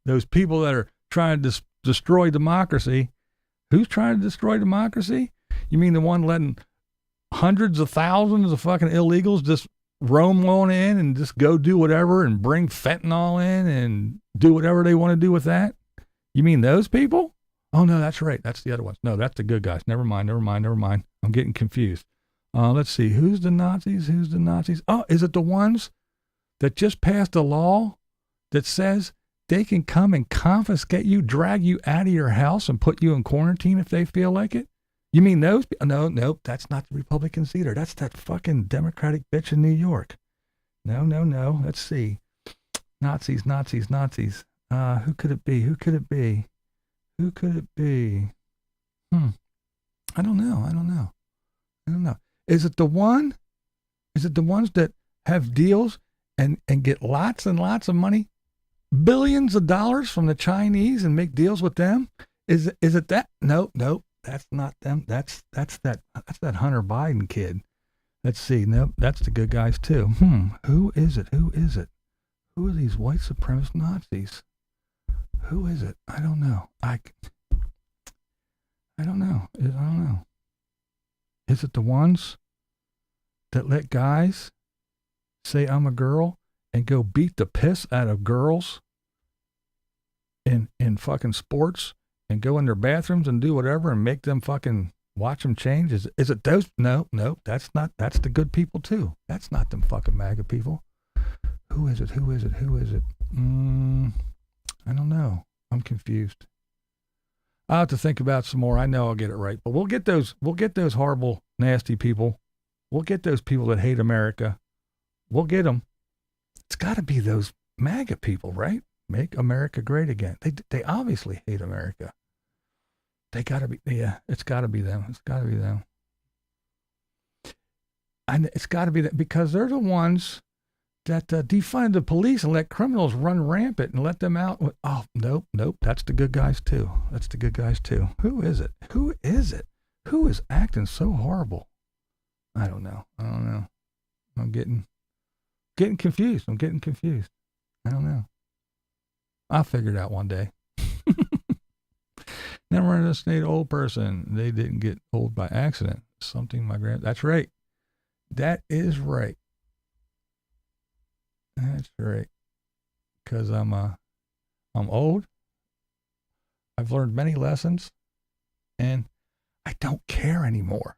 Those people that are trying to destroy democracy. Who's trying to destroy democracy? You mean the one letting hundreds of thousands of fucking illegals just roam on in and just go do whatever and bring fentanyl in and do whatever they want to do with that? You mean those people? Oh, no, that's right. That's the other ones. No, that's the good guys. Never mind. I'm getting confused. Let's see. Who's the Nazis? Oh, is it the ones that just passed a law that says they can come and confiscate you, drag you out of your house, and put you in quarantine if they feel like it? You mean those? No, that's not the Republicans either. That's that fucking Democratic bitch in New York. No. Let's see. Nazis. Who could it be? I don't know. Is it the ones that have deals and get lots and lots of money, billions of dollars from the Chinese and make deals with them? Is it that? No, that's not them. That's that Hunter Biden kid. Let's see. Nope, that's the good guys too. Who is it? Who are these white supremacist Nazis? Who is it? I don't know. I don't know. Is it the ones that let guys say I'm a girl and go beat the piss out of girls in fucking sports and go in their bathrooms and do whatever and make them fucking watch them change? Is it those? No, that's not. That's the good people too. That's not them fucking MAGA people. Who is it? I don't know. I'm confused. I'll have to think about some more. I know I'll get it right, but we'll get those horrible, nasty people. We'll get those people that hate America. We'll get them. It's got to be those MAGA people, right? Make America great again. They obviously hate America. They got to be. Yeah, it's got to be them. And it's got to be that, because they're the ones that defund the police and let criminals run rampant and let them out. Oh, nope. That's the good guys too. Who is it? Who is acting so horrible? I don't know. I'm getting confused. I don't know. I'll figure it out one day. Never underestimate an old person. They didn't get old by accident. Something that's right. That is right. That's right. Because I'm old. I've learned many lessons, and I don't care anymore.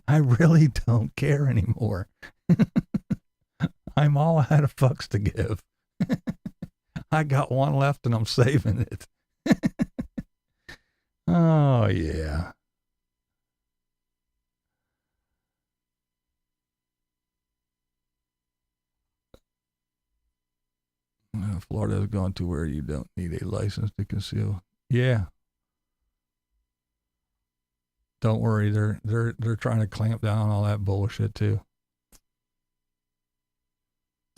I really don't care anymore. I'm all out of fucks to give. I got one left and I'm saving it. Oh, yeah. Florida has gone to where you don't need a license to conceal. Yeah. Don't worry, they're trying to clamp down on all that bullshit too.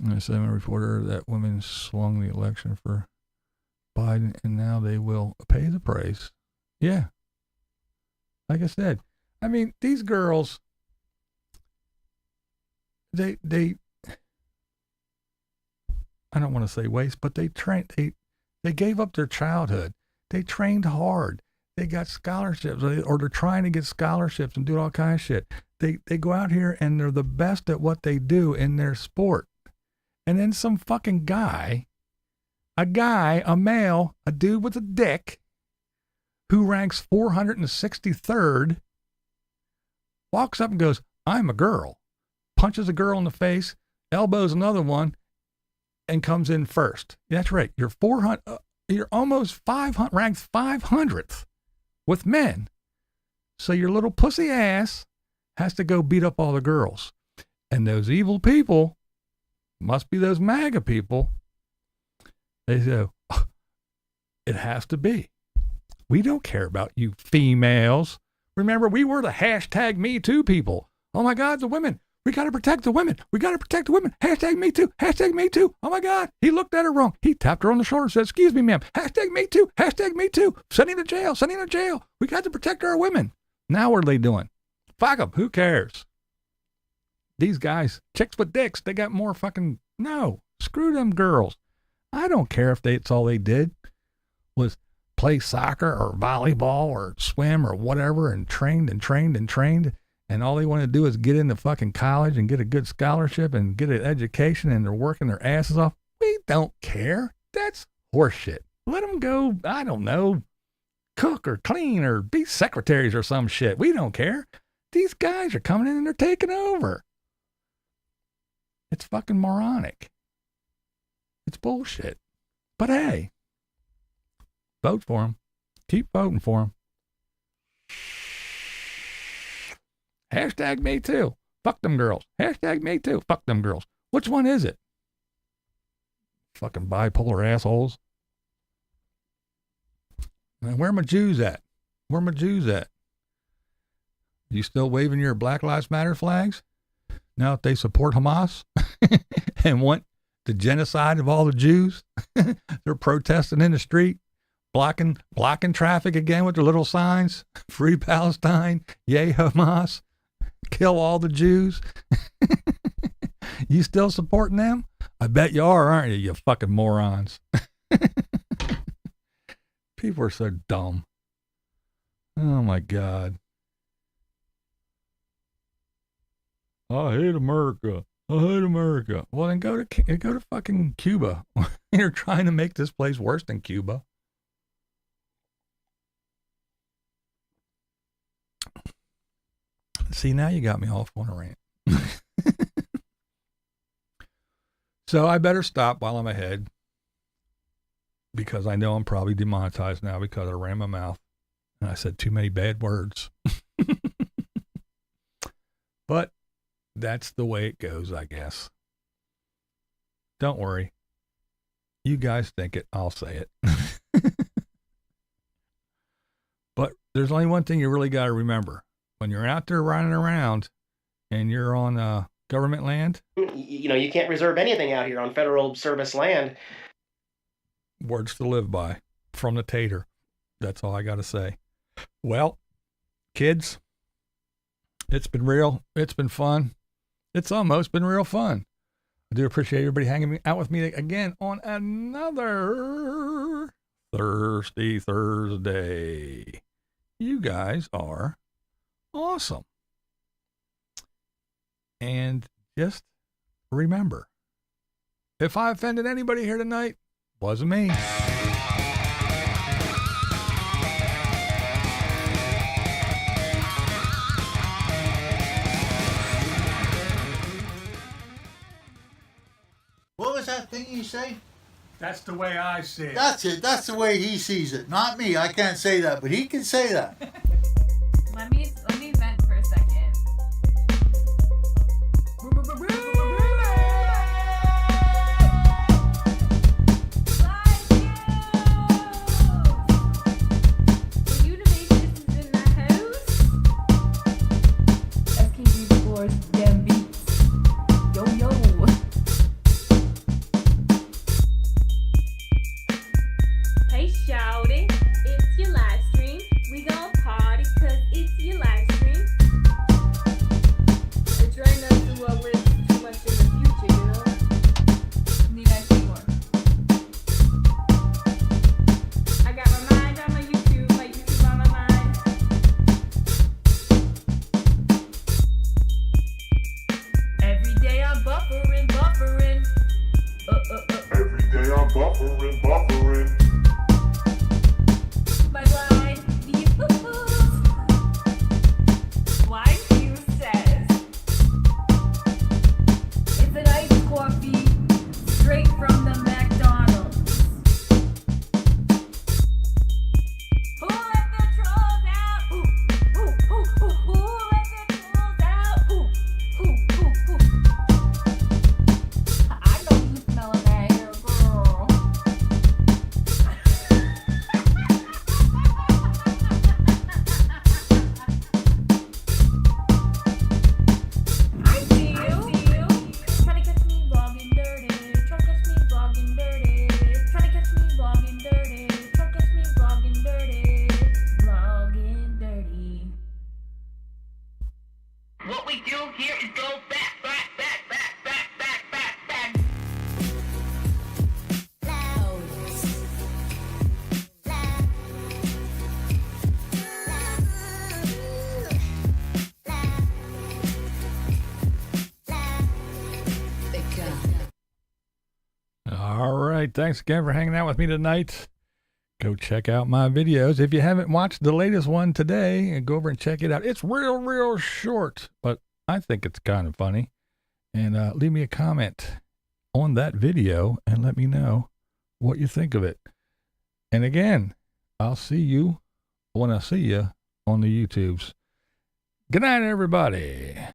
And I said, I'm a reporter that women swung the election for Biden, and now they will pay the price. Yeah. Like I said, I mean, these girls, they I don't want to say waste, but they gave up their childhood. They trained hard. They got scholarships, or they're trying to get scholarships and do all kinds of shit. They go out here and they're the best at what they do in their sport. And then some fucking guy, a male, a dude with a dick, who ranks 463rd, walks up and goes, I'm a girl, punches a girl in the face, elbows another one, and comes in first. That's right. You're 400. You're almost 500, ranked 500th with men. So your little pussy ass has to go beat up all the girls. And those evil people, must be those MAGA people, they say, oh, it has to be. We don't care about you females. Remember, we were the hashtag Me Too people. Oh my God, the women. We got to protect the women. Hashtag Me Too. Hashtag Me Too. Oh my God. He looked at her wrong. He tapped her on the shoulder and said, excuse me, ma'am. Hashtag Me Too. Hashtag Me Too. Sending to jail. We got to protect our women. Now what are they doing? Fuck them. Who cares? These guys, chicks with dicks, they got more fucking, no. Screw them girls. I don't care if it's all they did was play soccer or volleyball or swim or whatever and trained. And all they want to do is get into fucking college and get a good scholarship and get an education, and they're working their asses off. We don't care. That's horseshit. Let them go, I don't know, cook or clean or be secretaries or some shit. We don't care. These guys are coming in and they're taking over. It's fucking moronic. It's bullshit. But hey, vote for them. Keep voting for them. Hashtag me too. Fuck them girls. Hashtag me too. Fuck them girls. Which one is it? Fucking bipolar assholes. And where my Jews at? Where my Jews at? You still waving your Black Lives Matter flags? Now that they support Hamas and want the genocide of all the Jews? They're protesting in the street, blocking traffic again with their little signs. Free Palestine, yay Hamas, kill all the Jews. You still supporting them? I bet you are, aren't you, you fucking morons? People are so dumb. Oh my God. I hate America. I hate America. Well, then go to fucking Cuba. You're trying to make this place worse than Cuba. See, now you got me off on a rant. So I better stop while I'm ahead, because I know I'm probably demonetized now because I ran my mouth and I said too many bad words. But that's the way it goes, I guess. Don't worry. You guys think it, I'll say it. But there's only one thing you really got to remember. When you're out there running around and you're on government land. You know, you can't reserve anything out here on federal service land. Words to live by from the Tater. That's all I got to say. Well, kids, it's been real. It's been fun. It's almost been real fun. I do appreciate everybody hanging out with me again on another Thirsty Thursday. You guys are awesome. And just remember, if I offended anybody here tonight, wasn't me. What was that thing you say? That's the way I see it. That's it. That's the way he sees it. Not me. I can't say that, but he can say that. Let me vent for a second. Unabassist is in the house. SKG scores damn beats. Yo yo. Hey shouty, it's your live stream. We gon' party 'cause it's your live stream. I try not to live too much in the future, you know? Need I say more? I got my mind on my YouTube on my mind. Every day I'm buffering. Every day I'm buffering. My blind views. BlindViews says it's an iced coffee straight from the McDonald's. Who let the trolls out? Who let the trolls out? Who? I know you smelling that hair, girl. I see you. Trying to catch me vlogging dirty. Trying to catch me vlogging dirty. Trying to catch me vlogging dirty. Trying to catch me vlogging dirty. Vlogging dirty. What we do here is go back. All right. Thanks again for hanging out with me tonight. go check out my videos. If you haven't watched the latest one today, go over and check it out. It's real short, but I think it's kind of funny. And leave me a comment on that video and let me know what you think of it. And again, I'll see you when I see you on the YouTubes. Good night, everybody.